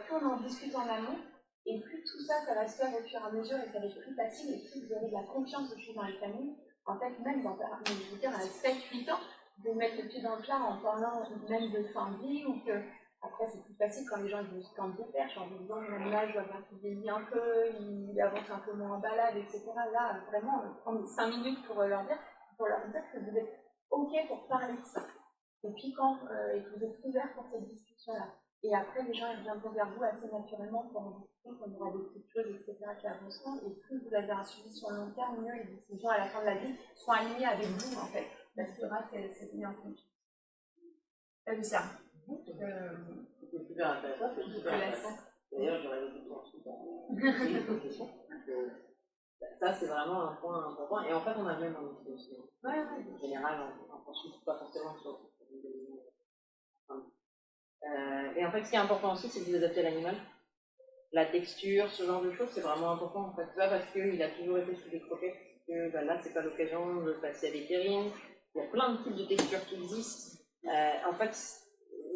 plus on en discute en amont, et plus tout ça, ça va se faire au fur et à mesure, et ça va être plus facile, et plus vous aurez de la confiance aussi dans les familles. En fait, même je veux dire, à 7-8 ans, de mettre le pied dans le plat en parlant même de fin de vie, ou que, après c'est plus facile quand les gens ils se plantent de perche, en disant, mon animal, je dois bien qu'il vieillit un peu, il avance un peu moins en balade, etc. Là, vraiment, prendre 5 minutes pour leur dire que vous êtes OK pour parler de ça. Et puis quand et que vous êtes ouvert pour cette discussion-là. Et après, les gens ils reviendront vers vous assez naturellement pour en discuter, quand il y aura des petites choses, etc. qui avanceront. Et plus vous avez un suivi sur le long terme, mieux les décisions à la fin de la vie seront alignées avec vous, en fait. Parce qu'il y aura cette bien confiance. T'as vu ça C'est super intéressant, c'est super intéressant. D'ailleurs, j'aurais des questions. Ça, c'est vraiment un point important. Et en fait, on a même en utilisation. En général, on ne consulte pas forcément sur et en fait, ce qui est important aussi, c'est de vous adapter à l'animal. La texture, ce genre de choses, c'est vraiment important. En fait, pas parce qu'il a toujours été sous des croquettes que là, c'est pas l'occasion de passer à l'éthérine. Il y a plein de types de textures qui existent. En fait,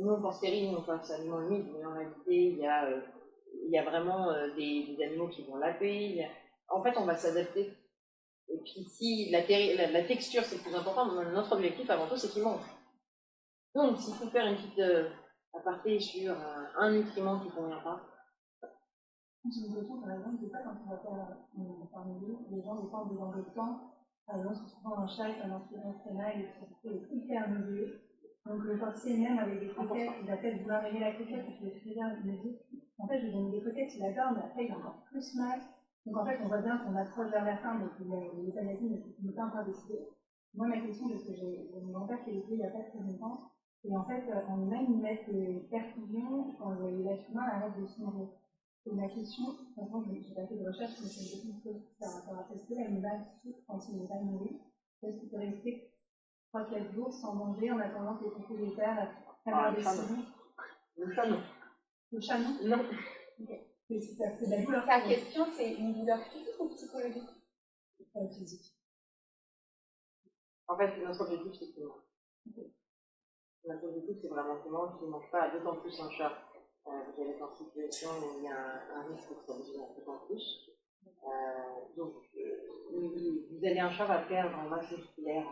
nous, on pense terrine, on pense aliment humide, mais en réalité, il y a vraiment des animaux qui vont laper. En fait, on va s'adapter. Et puis, si la texture, c'est le plus important, notre objectif avant tout, c'est qu'il mange. Donc, s'il faut faire une petite aparté sur un nutriment qui ne convient pas. J'ai une question, par exemple, c'est pas quand on va faire parmi les gens, des fois, des temps. Par exemple, si tu prends un chat avec un insuffisance rénale et qui est hyper mesuré, donc le forcer même avec des coquettes, il va peut-être vouloir régler la coquette parce qu'il est très bien, il me dit, en fait, je lui donne des coquettes, il adore, mais après, il a encore plus mal. Donc en fait, on voit bien qu'on approche vers la fin, donc l'euthanasie n'est pas encore décidé. Moi, ma question, parce que j'ai mon grand-père qui est décédé il n'y a pas très longtemps, et en fait, en humain, ils mettent des perfusions quand l'être humain arrête de se nourrir. Et ma question, franchement, je n'ai pas fait de recherche, mais c'est une question par rapport à ça. Est-ce que l'animal souffre quand il n'est pas nourri? Est-ce qu'il peut rester 3-4 jours sans manger en attendant que les propriétaires prennent leur décision? Le chat, non. Le chat, non? Non. Okay. C'est de la douleur. Ta question, c'est une douleur physique ou psychologique? Physique. En fait, notre objectif, c'est qu'il mange. Notre objectif, c'est vraiment qu'il mange, qu'il ne mange pas, d'autant plus un chat. Vous allez être en situation où il y a un risque de s'originer un peu en plus. Donc, vous allez, un chat va perdre en masse musculaire.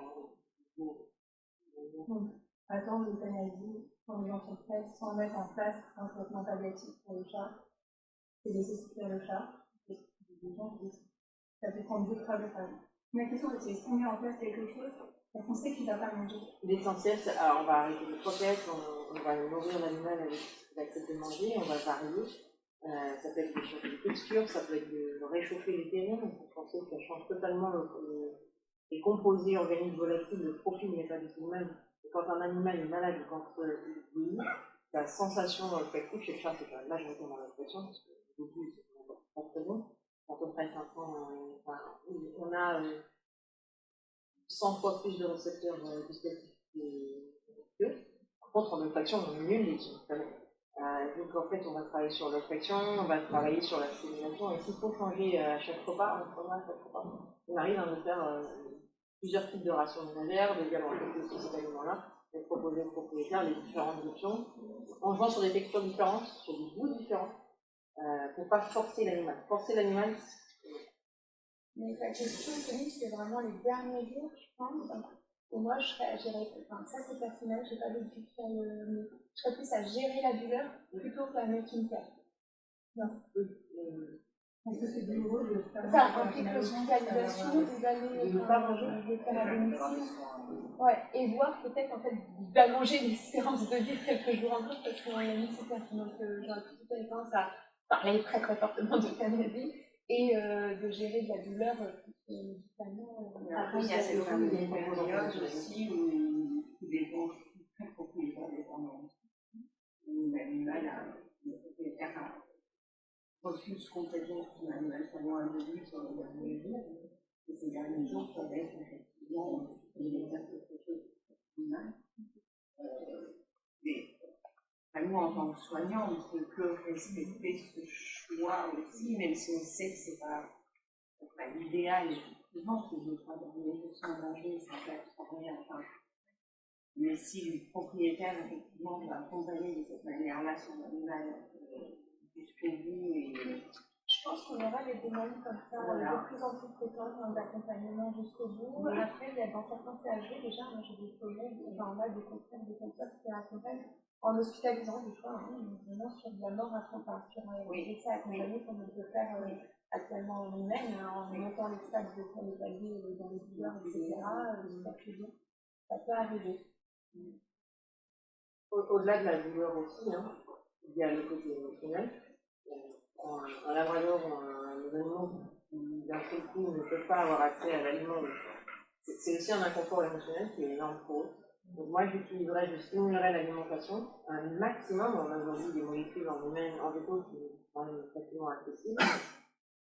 Attendre l'euthanasie, quand les gens sont prêts, sans mettre en place un traitement palliatif pour le chat, c'est laisser souffrir le chat. Ça peut prendre 2-3 jours. Ma question, c'est est-ce qu'on met en place quelque chose parce qu'on sait qu'il ne va pas manger? L'essentiel, alors on va arrêter les croquettes, on va nourrir l'animal avec ce qu'il accepte de manger, on va varier. Ça peut être de changer de texture, ça peut être de réchauffer les terrines. On pense que ça change totalement les composés organiques volatiles, le profil n'est pas du tout le même. Et quand un animal est malade ou quand il vieillit, la sensation olfactive chez le chat, c'est quand même majoritairement l'impression, parce que le goût, c'est pas très bon. À peu près 5 ans, on a 100 fois plus de récepteurs gustatifs que. Par contre, en olfaction, on est nul les gens. Donc en fait, on va travailler sur l'olfaction, on va travailler sur la stimulation, et s'il faut changer à chaque repas, on arrive à faire plusieurs types de rations ménagères, de dialogues avec ces aliments-là, et proposer aux propriétaires les différentes options, en jouant sur des textures différentes, sur des goûts différents, pour ne pas forcer l'animal. Forcer l'animal, mais la question, c'est vraiment les derniers jours, je pense. Et moi, ça c'est personnel, je n'ai pas vécu sur je serais plus à gérer la douleur plutôt qu'à mettre une terre. Non. Est-ce que c'est douloureux de faire ça implique l'hospitalisation ou d'aller les faire à domicile. Ouais, et voir peut-être en fait d'allonger l'espérance de vie quelques jours encore parce qu'on a mis ces terres. Donc j'aurais plutôt tendance à parler très très fortement d'euthanasie et de gérer de la douleur Après, il y a cette fameuse période aussi où les gens sont très propriétaires dépendants. Où l'animal refuse complètement que l'animal soit loin de lui sur les derniers jours. Et ces derniers jours peuvent être effectivement les exercices de l'animal. Mais nous, en tant que soignants, on ne peut que respecter ce choix aussi, même si on sait que c'est pas l'idéal, effectivement, que les 3 derniers jours sont mangés, ça peut être rien. Enfin, mais si le propriétaire, effectivement, va accompagner de cette manière-là son animal jusqu'au bout, et Je pense qu'on aura des demandes comme ça Voilà. de plus en plus fréquentes d'accompagnement jusqu'au bout. Oui. Après, il y a dans certains CHG, déjà, moi j'ai des collègues, enfin on a des confrères, des personnes qui accompagnent en hospitalisant des fois, vraiment sur de la mort à temps, enfin, sur des essais accompagnés comme on peut faire actuellement en humaine, en montant les stades de palier dans les douleurs, etc. Ça peut arriver. Au-delà de la douleur aussi, hein, il y a le côté émotionnel. Un labrador ou un animal qui d'un seul coup ne peut pas avoir accès à l'aliment, c'est aussi un inconfort émotionnel qui est énorme pour eux. Donc moi je stimulerais l'alimentation un maximum. On a aujourd'hui des molécules en humaine, en dépôt qui sont facilement accessibles,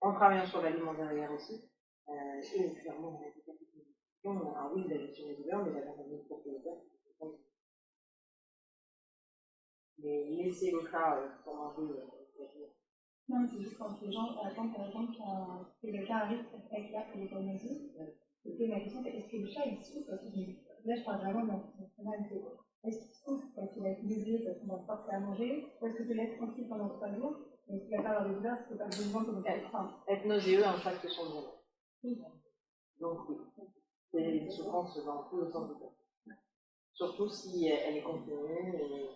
en travaillant sur l'aliment derrière aussi, et clairement avec des applications. Alors oui, la gestion des douleurs, mais l'accompagnement propriétaire. Mais laisser le chat pour manger. Non, c'est juste quand les gens attendent, par exemple, que le chat arrive pour faire clair que les bonnes mesures. Et puis ma question, c'est est-ce que le chat il souffre parce que là, je parle vraiment dans son mal, est-ce qu'il souffre parce qu'il va être léger, parce qu'on va forcer à manger, ou est-ce que tu laisses tranquille pendant 3 jours, et s'il va pas avoir des douleurs, parce que tu as besoin de faire faim. Être nauséeux impacte son bien. Donc oui, c'est une souffrance dans tout le sens du terme. Surtout si elle est continue et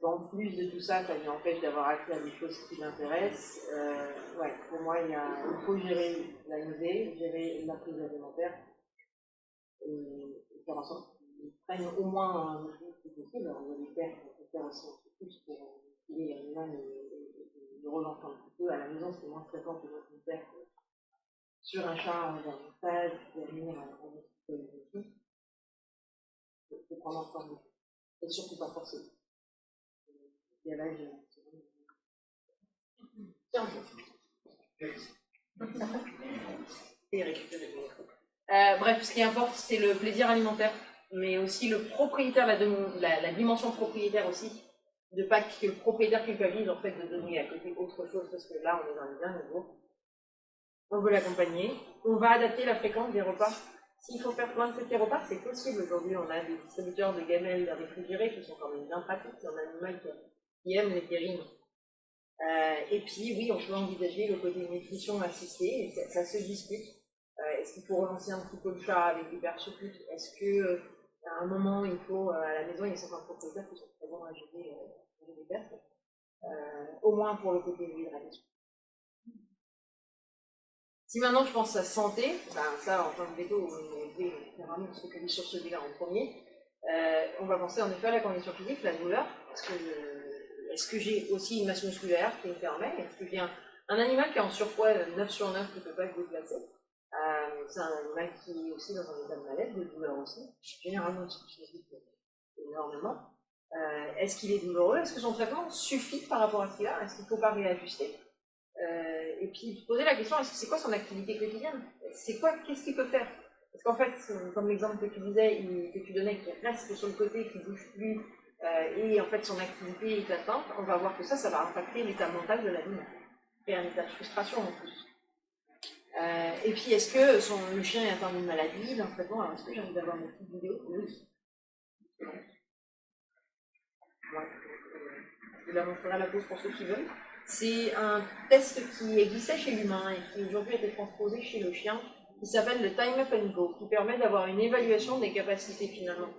en plus de tout ça, ça lui empêche d'avoir accès à des choses qui l'intéressent. Ouais, pour moi, il faut gérer la nausée, gérer la prise alimentaire et faire en sorte qu'ils prennent au moins un peu plus possible. Alors, il y a des pères qui peuvent faire aussi un peu plus pour aider l'animal et le relancer un petit peu. À la maison, c'est moins fréquent que notre père sur un chat d'un stage qui va venir en hospitalisation. Il faut prendre en compte et surtout pas forcer. Il y a l'âge. Tiens, bref, ce qui importe, c'est le plaisir alimentaire, mais aussi le propriétaire, la dimension propriétaire aussi, de pas que le propriétaire culpabilise en fait de donner à côté autre chose, parce que là, on est dans les derniers jours. On veut l'accompagner. On va adapter la fréquence des repas. S'il faut faire plein de petits repas, c'est possible. Aujourd'hui, on a des distributeurs de gamelles réfrigérées qui sont quand même bien pratiques. C'est un animal qui aime les terrines. Et puis, oui, on peut envisager le côté nutrition assistée, et ça se discute. Est-ce qu'il faut relancer un petit peu le chat avec des persucutes? Est-ce que à un moment, il faut, à la maison, il y a certains propriétaires qui sont très bons à gérer des pertes, au moins pour le côté hydratation. Si maintenant je pense à santé, ben ça en tant que veto, on se focalise sur celui-là en premier. On va penser en effet à la condition physique, la douleur. Est-ce que j'ai aussi une masse musculaire qui me permet? Est-ce que j'ai un animal qui est en surpoids 9 sur 9 qui ne peut pas être déplacé? C'est un animal qui est aussi dans un état de malaise, de douleur aussi. Généralement, il énormément. Est-ce qu'il est douloureux? Est-ce que son traitement suffit par rapport à ce qu'il a? Est-ce qu'il ne faut pas réajuster? Et puis poser la question, c'est quoi son activité quotidienne? Qu'est-ce qu'il peut faire? Parce qu'en fait, comme l'exemple que tu disais, que tu donnais, qui reste sur le côté, qui ne bouge plus, et en fait son activité est atteinte, on va voir que ça va impacter l'état mental de l'animal. Et un état de frustration en plus. Et puis est-ce que le chien est atteint d'une maladie, d'un traitement? Alors est-ce que j'ai envie d'avoir une petite vidéo? Oui. Je la montrerai à la pause pour ceux qui veulent. C'est un test qui existait chez l'humain et qui aujourd'hui a été transposé chez le chien, qui s'appelle le Time Up and Go, qui permet d'avoir une évaluation des capacités finalement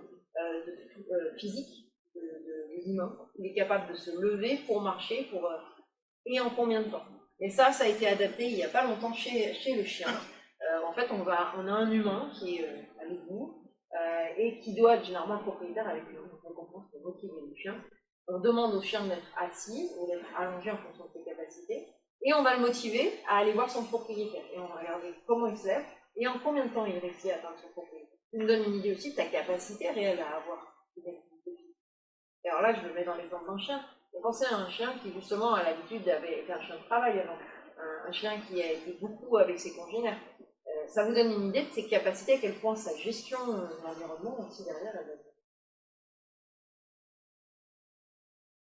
physiques de l'humain. Il est capable de se lever pour marcher, et en combien de temps. Et ça a été adapté il n'y a pas longtemps chez le chien. En fait, on a un humain qui est à l'égout et qui doit être généralement un propriétaire avec lui. Donc on pense pour motiver le chien. On demande au chien d'être assis ou d'être allongé en fonction de ses capacités, et on va le motiver à aller voir son propriétaire. Et on va regarder comment il se lève et en combien de temps il réussit à atteindre son propriétaire. Ça nous donne une idée aussi de ta capacité réelle à avoir une activité physique. Et alors là, je le mets dans l'exemple d'un chien. Et pensez à un chien qui justement a l'habitude d'être un chien de travail avant, un chien qui a été beaucoup avec ses congénères. Ça vous donne une idée de ses capacités, à quel point sa gestion de l'environnement aussi derrière la donne.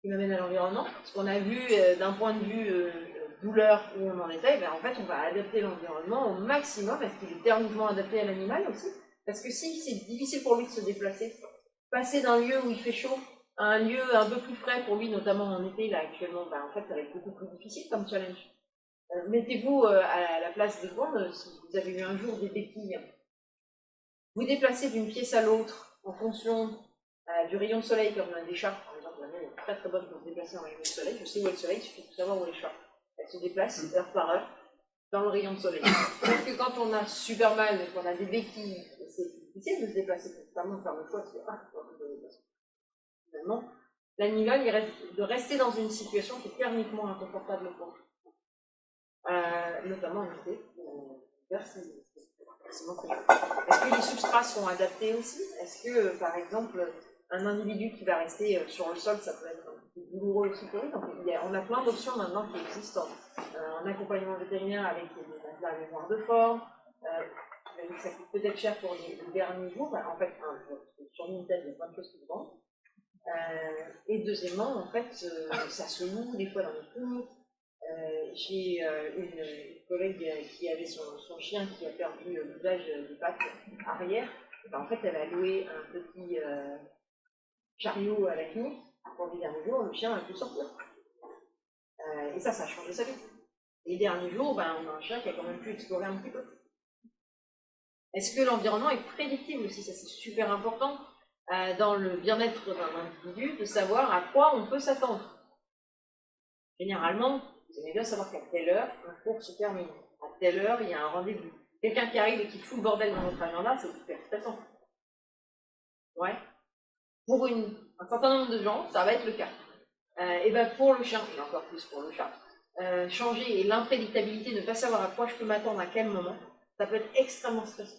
qui m'amène à l'environnement. Parce qu'on a vu d'un point de vue douleur où on en était, ben en fait on va adapter l'environnement au maximum. Est-ce qu'il est thermiquement adapté à l'animal aussi? Parce que si c'est difficile pour lui de se déplacer, passer d'un lieu où il fait chaud à un lieu un peu plus frais pour lui, notamment en été, là actuellement, ben en fait ça va être beaucoup plus difficile comme challenge. Mettez-vous à la place de Gond, si vous avez eu un jour des béquilles, vous déplacez d'une pièce à l'autre en fonction du rayon de soleil, comme des chats, par exemple, la mienne est très très bonne pour se déplacer en rayon de soleil, je sais où est le soleil, il suffit de savoir où est le chat. Elle se déplace heure par heure dans le rayon de soleil. Sauf que quand on a super mal, qu'on a des béquilles, c'est difficile de se déplacer, notamment de faire le choix de se dire, finalement, l'animal, il reste de rester dans une situation qui est thermiquement inconfortable pour lui. Notamment en été, est-ce que les substrats sont adaptés aussi? Est-ce que, par exemple, un individu qui va rester sur le sol, ça peut être un peu douloureux aussi pour lui? Donc, on a plein d'options maintenant qui existent en accompagnement vétérinaire avec des matelas à mémoire de forme. Ça coûte peut-être cher pour les derniers jours. En fait, sur Vinted, il y a plein de choses qui se vendent. Et deuxièmement, en fait, ça se loue des fois dans les cliniques. J'ai une collègue qui avait son chien qui a perdu l'usage des pattes arrière. Et ben, en fait, elle a loué un petit chariot à la clinique. Pour les derniers jours, le chien a pu sortir. Et ça a changé sa vie. Et les derniers jours, ben, on a un chien qui a quand même pu explorer un petit peu. Est-ce que l'environnement est prédictible aussi? Ça, c'est super important dans le bien-être d'un individu, de savoir à quoi on peut s'attendre. Généralement, vous aimez bien savoir qu'à telle heure, un cours se termine. À telle heure, il y a un rendez-vous. Quelqu'un qui arrive et qui fout le bordel dans votre agenda, c'est super stressant. Ouais. Pour un certain nombre de gens, ça va être le cas. Et bien pour le chien, et encore plus pour le chat, changer et l'imprédictabilité, ne pas savoir à quoi je peux m'attendre à quel moment, ça peut être extrêmement stressant.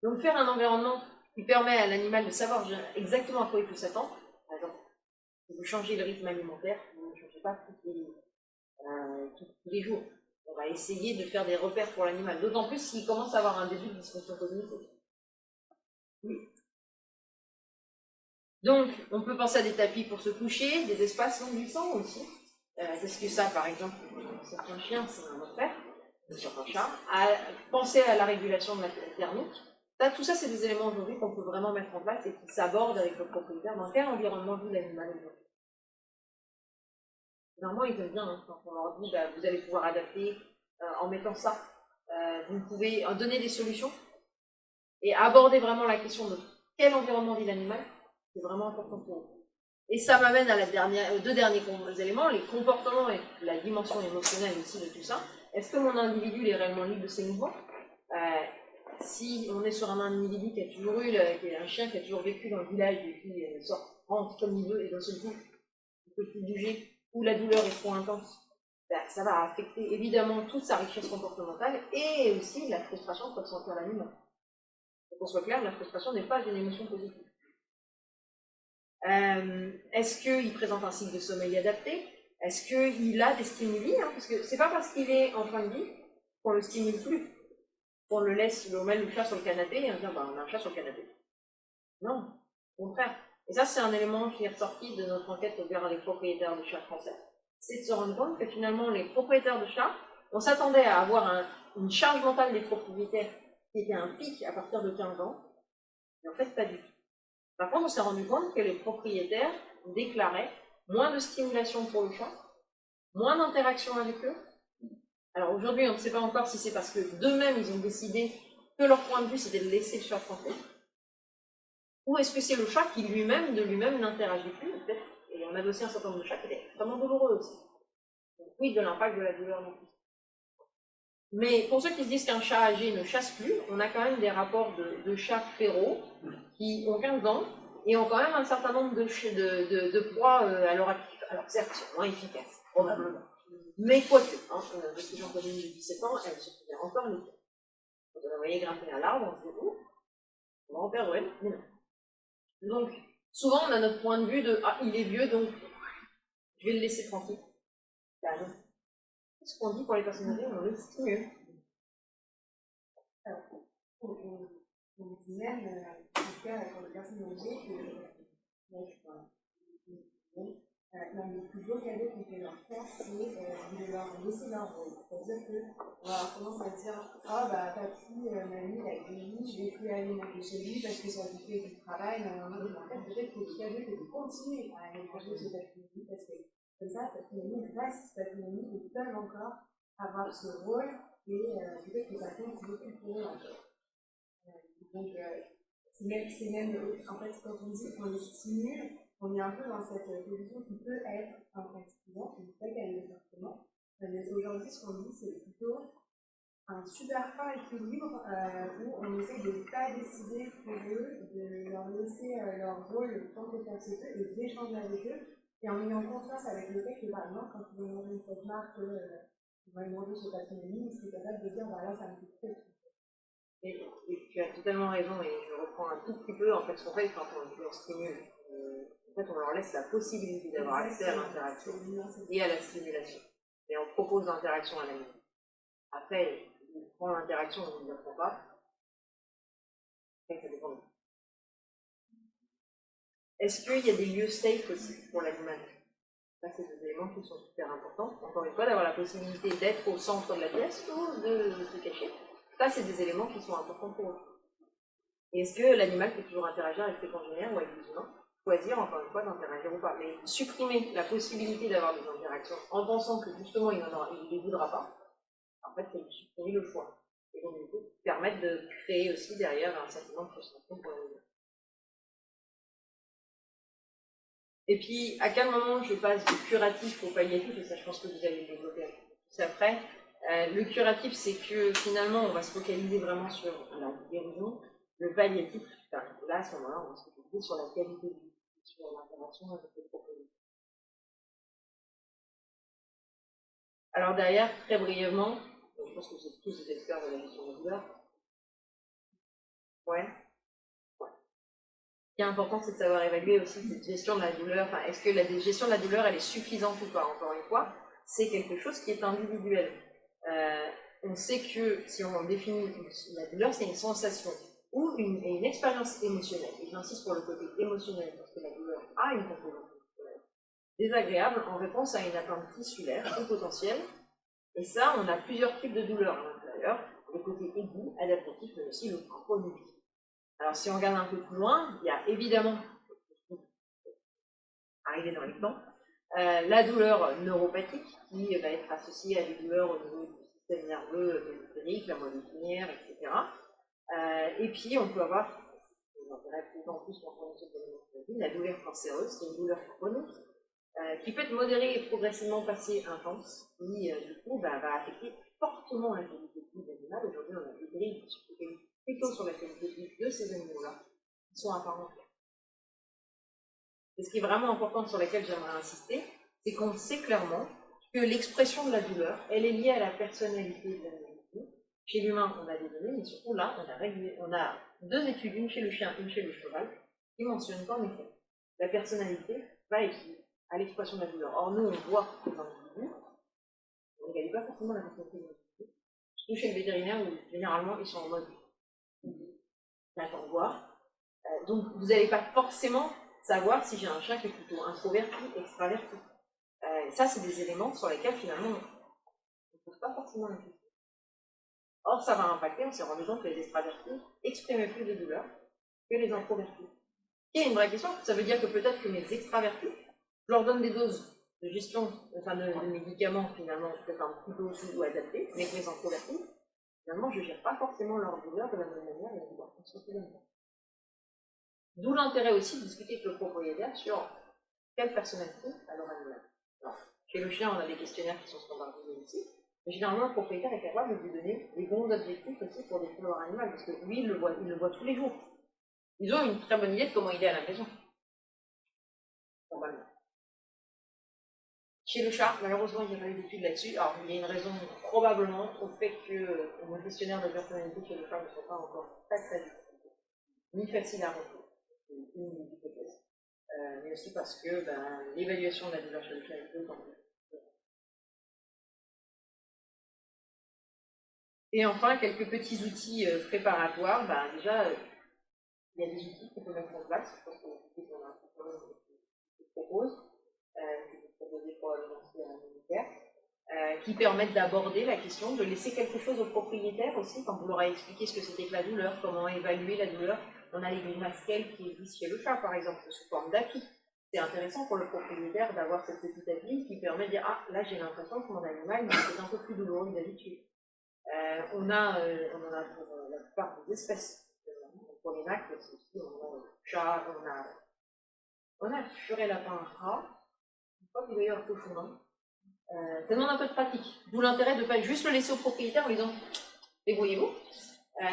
Donc faire un environnement qui permet à l'animal de savoir exactement à quoi il peut s'attendre, par exemple, si vous changez le rythme alimentaire, vous ne changez pas tous les jours. On va essayer de faire des repères pour l'animal, d'autant plus s'il commence à avoir un début de dysfonction cognitive. Oui. Donc, on peut penser à des tapis pour se coucher, des espaces non glissants aussi. Parce que ça, par exemple, pour certains chiens, c'est un enfer, certains chats. Penser à la régulation de la thermique. Tout ça, c'est des éléments aujourd'hui qu'on peut vraiment mettre en place et qui s'abordent avec le propriétaire. Dans quel environnement vit l'animal aujourd'hui? Normalement, ils aiment bien, hein, quand on leur dit vous allez pouvoir adapter en mettant ça. Vous pouvez donner des solutions et aborder vraiment la question de quel environnement vit l'animal. C'est vraiment important pour vous. Et ça m'amène à aux deux derniers éléments, les comportements et la dimension émotionnelle aussi de tout ça. Est-ce que mon individu est réellement libre de ses mouvements? Si on est sur un individu qui a toujours eu, qui est un chien qui a toujours vécu dans le village et qui rentre comme il veut et d'un seul coup, il ne peut plus bouger, ou la douleur est trop intense, ça va affecter évidemment toute sa richesse comportementale et aussi la frustration peut ressentir l'animal. Pour qu'on soit clair, la frustration n'est pas une émotion positive. Est-ce qu'il présente un cycle de sommeil adapté? Est-ce qu'il a des stimuli, parce que c'est pas parce qu'il est en fin de vie qu'on le stimule plus. On le laisse, on met le chat sur le canapé et on dit on a un chat sur le canapé. Non, au contraire. Et ça, c'est un élément qui est ressorti de notre enquête auprès des propriétaires de chats français. C'est de se rendre compte que finalement, les propriétaires de chats, on s'attendait à avoir une charge mentale des propriétaires qui était un pic à partir de 15 ans, mais en fait, pas du tout. Par contre, on s'est rendu compte que les propriétaires déclaraient moins de stimulation pour le chat, moins d'interaction avec eux. Alors aujourd'hui, on ne sait pas encore si c'est parce que d'eux-mêmes, ils ont décidé que leur point de vue, c'était de laisser le chat tranquille, ou est-ce que c'est le chat qui lui-même, de lui-même, n'interagit plus, peut-être. Et on a aussi un certain nombre de chats qui étaient extrêmement douloureux aussi. Donc oui, de l'impact de la douleur non plus. Mais pour ceux qui se disent qu'un chat âgé ne chasse plus, on a quand même des rapports de chats féraux qui ont 15 ans et ont quand même un certain nombre de proies à leur actif. Alors certes, ils sont moins efficaces, probablement. Mais quoique, parce que j'en connais une de 17 ans, elle se souvient encore les pieds. Quand on la voyait grimper à l'arbre, on se dit, on va en perdre elle, mais non. Donc, souvent, on a notre point de vue de il est vieux, donc je vais le laisser tranquille. Non. Ce qu'on dit pour les personnes âgées, on le stimule. Alors, on dit même, en tout cas, pour les personnes âgées, le plus beau cadeau qu'on peut leur faire, c'est de leur laisser leur rôle. C'est-à-dire qu'on va avoir tendance à dire ah bah papy, mamie, la grille, je vais plus aller manger chez lui parce que ça lui fait du travail, non, en fait, peut-être que le cadeau que tu continues à aller manger chez papy, parce que comme ça, papy, mamie reste papy, mamie, ils peuvent encore avoir ce rôle et peut-être que ça compte beaucoup pour eux en fait. Donc, c'est même, en fait, quand on dit qu'on les stimule, on est un peu dans cette position qui peut être infantilisante, je ne dis pas qu'elle est forcément, mais aujourd'hui, ce qu'on dit, c'est plutôt un super fin équilibre où on essaie de ne pas décider pour eux, de leur laisser leur rôle le temps de faire ce peu et d'échanger avec eux, et en ayant confiance avec le fait que, par exemple, quand ils vont manger une cette marque, ils vont aller manger chez Patronini, ils seraient capables de dire, bah là, ça me fait très. Et tu as totalement raison, et je reprends un tout petit peu en fait ce qu'on fait quand on stimule. En fait, on leur laisse la possibilité d'avoir accès à l'interaction et à la stimulation. Et on propose l'interaction à l'animal. Après, on prend l'interaction, on ne l'apprend pas. Après, ça dépend. Est-ce qu'il y a des lieux safe aussi pour l'animal? Ça, c'est des éléments qui sont super importants. Encore une fois, d'avoir la possibilité d'être au centre de la pièce ou de se cacher. Ça, c'est des éléments qui sont importants pour eux. Et est-ce que l'animal peut toujours interagir avec ses congénères ou avec les humains? Choisir, encore une fois, d'interagir ou pas. Mais supprimer la possibilité d'avoir des interactions en pensant que justement il ne les voudra pas, en fait, c'est supprimer le choix. Et donc, du coup, permettre de créer aussi derrière un sentiment de frustration pour l'animal. Et puis, à quel moment je passe du curatif au palliatif? Et ça, je pense que vous allez développer plus après. Le curatif, c'est que finalement, on va se focaliser vraiment sur la guérison. Le palliatif, là, à ce moment-là, on va se focaliser sur la qualité de vie, sur l'interaction avec les propriétaires. Alors derrière, très brièvement, je pense que vous êtes tous des experts de la gestion de la douleur. Ouais. Ce qui est important, c'est de savoir évaluer aussi cette gestion de la douleur. Enfin, est-ce que la gestion de la douleur, elle est suffisante ou pas? Encore une fois, c'est quelque chose qui est individuel. On sait que si on définit la douleur, c'est une sensation ou une expérience émotionnelle. Et j'insiste pour le côté émotionnel, parce que la douleur a une composante désagréable en réponse à une atteinte tissulaire ou potentielle. Et ça, on a plusieurs types de douleurs à l'intérieur, le côté aigu, adaptatif, mais aussi le chronique. Alors si on regarde un peu plus loin, il y a évidemment, arrivé dans les plans, la douleur neuropathique qui va être associée à des douleurs au niveau du système nerveux périphérique, la moelle épinière, etc. Et puis on peut avoir, en plus la douleur cancéreuse, qui est une douleur chronique, qui peut être modérée et progressivement passée intense, qui du coup va affecter fortement la qualité de vie de l'animal. Aujourd'hui, on a des grilles qui se focalisent plutôt sur la qualité de vie de ces animaux-là, qui sont apparents. Et ce qui est vraiment important, sur laquelle j'aimerais insister, c'est qu'on sait clairement que l'expression de la douleur, elle est liée à la personnalité de l'animal. Chez l'humain, on a des données, mais surtout là, on a deux études, une chez le chien, une chez le cheval, qui mentionnent qu'en effet, la personnalité va être liée à l'expression de la douleur. Or, nous, on voit que dans l'individu, on n'égalise pas forcément la personnalité de l'individu. Surtout chez le vétérinaire, où généralement, ils sont en mode j'attends de voir. Donc, vous n'allez pas forcément savoir si j'ai un chien qui est plutôt introverti, extraverti. Ça, c'est des éléments sur lesquels, finalement, on ne pose pas forcément la question. Or, ça va impacter, on s'est rendu compte que les extravertis exprimaient plus de douleur que les introvertis. Il y a une vraie question, ça veut dire que peut-être que mes extravertis, je leur donne des doses de gestion, enfin de médicaments finalement peut-être un petit peu aussi ou adaptés, mais que mes introvertis, finalement, je ne gère pas forcément leur douleur de la même manière et pouvoir constater la même. D'où l'intérêt aussi de discuter avec le propriétaire sur quelle personnalité a leur animal. Alors, chez le chien, on a des questionnaires qui sont standardisés ici, mais généralement, le propriétaire est capable de lui donner les bons objectifs aussi pour décrire leur animal, parce que lui, il le voit tous les jours. Ils ont une très bonne idée de comment il est à la maison. Normalement. Chez le chat, malheureusement, il n'y a pas eu d'études là-dessus. Alors, il y a une raison probablement au fait que nos questionnaires de personnalité chez le chat ne sont pas encore très ni faciles à remplir. Une hypothèse. Mais aussi parce que l'évaluation de la douleur chez le chat est peu compliquée. Et enfin, quelques petits outils préparatoires. Déjà, il y a des outils qu'on peut mettre en place. Je pense qu'on a un propose. que vous proposez probablement aussi à un militaire, qui permettent d'aborder la question, de laisser quelque chose au propriétaire aussi, quand vous leur avez expliqué ce que c'était que la douleur, comment évaluer la douleur. On a les grimaces qui existent chez le chat, par exemple, sous forme d'appli. C'est intéressant pour le propriétaire d'avoir cette petite appli qui permet de dire « Ah, là j'ai l'impression que mon animal est un peu plus douloureux que d'habitude ». On en a pour la plupart des espèces. Pour les macs, aussi, on a le chat, on a furet lapin rat. Je crois qu'il va y avoir cochon. Ça demande un peu de pratique. D'où l'intérêt de ne pas juste le laisser au propriétaire en lui disant « Débrouillez-vous ».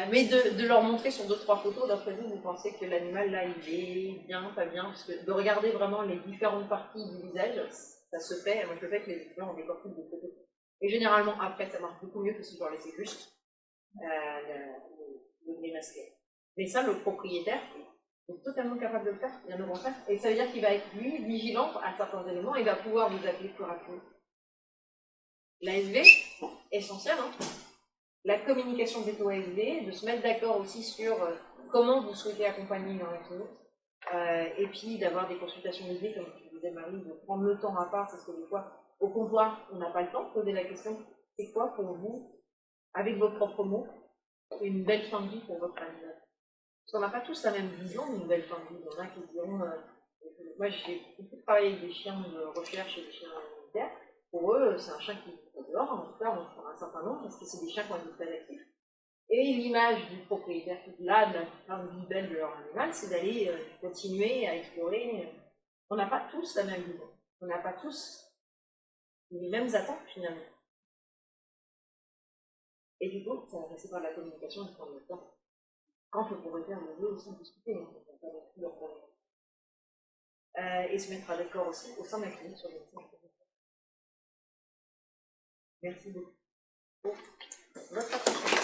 Mais de leur montrer sur 2-3 photos, d'après vous, vous pensez que l'animal là il est bien, pas bien, parce que de regarder vraiment les différentes parties du visage, ça se fait, moi je le fais avec les étudiants, on décortique des photos. Et généralement après ça marche beaucoup mieux que si je leur laissais juste le démasquer. Mais ça, le propriétaire est totalement capable de le faire, bien au contraire. Et ça veut dire qu'il va être lui vigilant à certains éléments et va pouvoir vous appeler plus rapidement. L'ASV, essentiel, hein. La communication veto-ASV, de se mettre d'accord aussi sur comment vous souhaitez accompagner une clinique, et puis d'avoir des consultations guidées, comme tu disais Marie, de prendre le temps à part, parce que des fois, au comptoir, on n'a pas le temps de poser la question, c'est quoi pour vous, avec vos propres mots, une belle fin de vie pour votre animal? Parce qu'on n'a pas tous la même vision d'une belle fin de vie. Il y en a qui diront, moi j'ai beaucoup travaillé avec des chiens de recherche et des chiens militaires. Pour eux, c'est un chien qui est dehors, en tout cas, on fera un certain nombre, parce que c'est des chiens qui ont été très actifs. Et l'image du propriétaire qui là, de la fin de vie belle de leur animal, c'est d'aller continuer à explorer. On n'a pas tous la même vision. On n'a pas tous les mêmes attentes, finalement. Et du coup, ça va passer par la communication et prendre le temps. Quand le propriétaire veut aussi discuter, hein, on va pas non plus leur parler. Et se mettre d'accord aussi au sein de la clinique sur les questions. Merci beaucoup. Votre attention.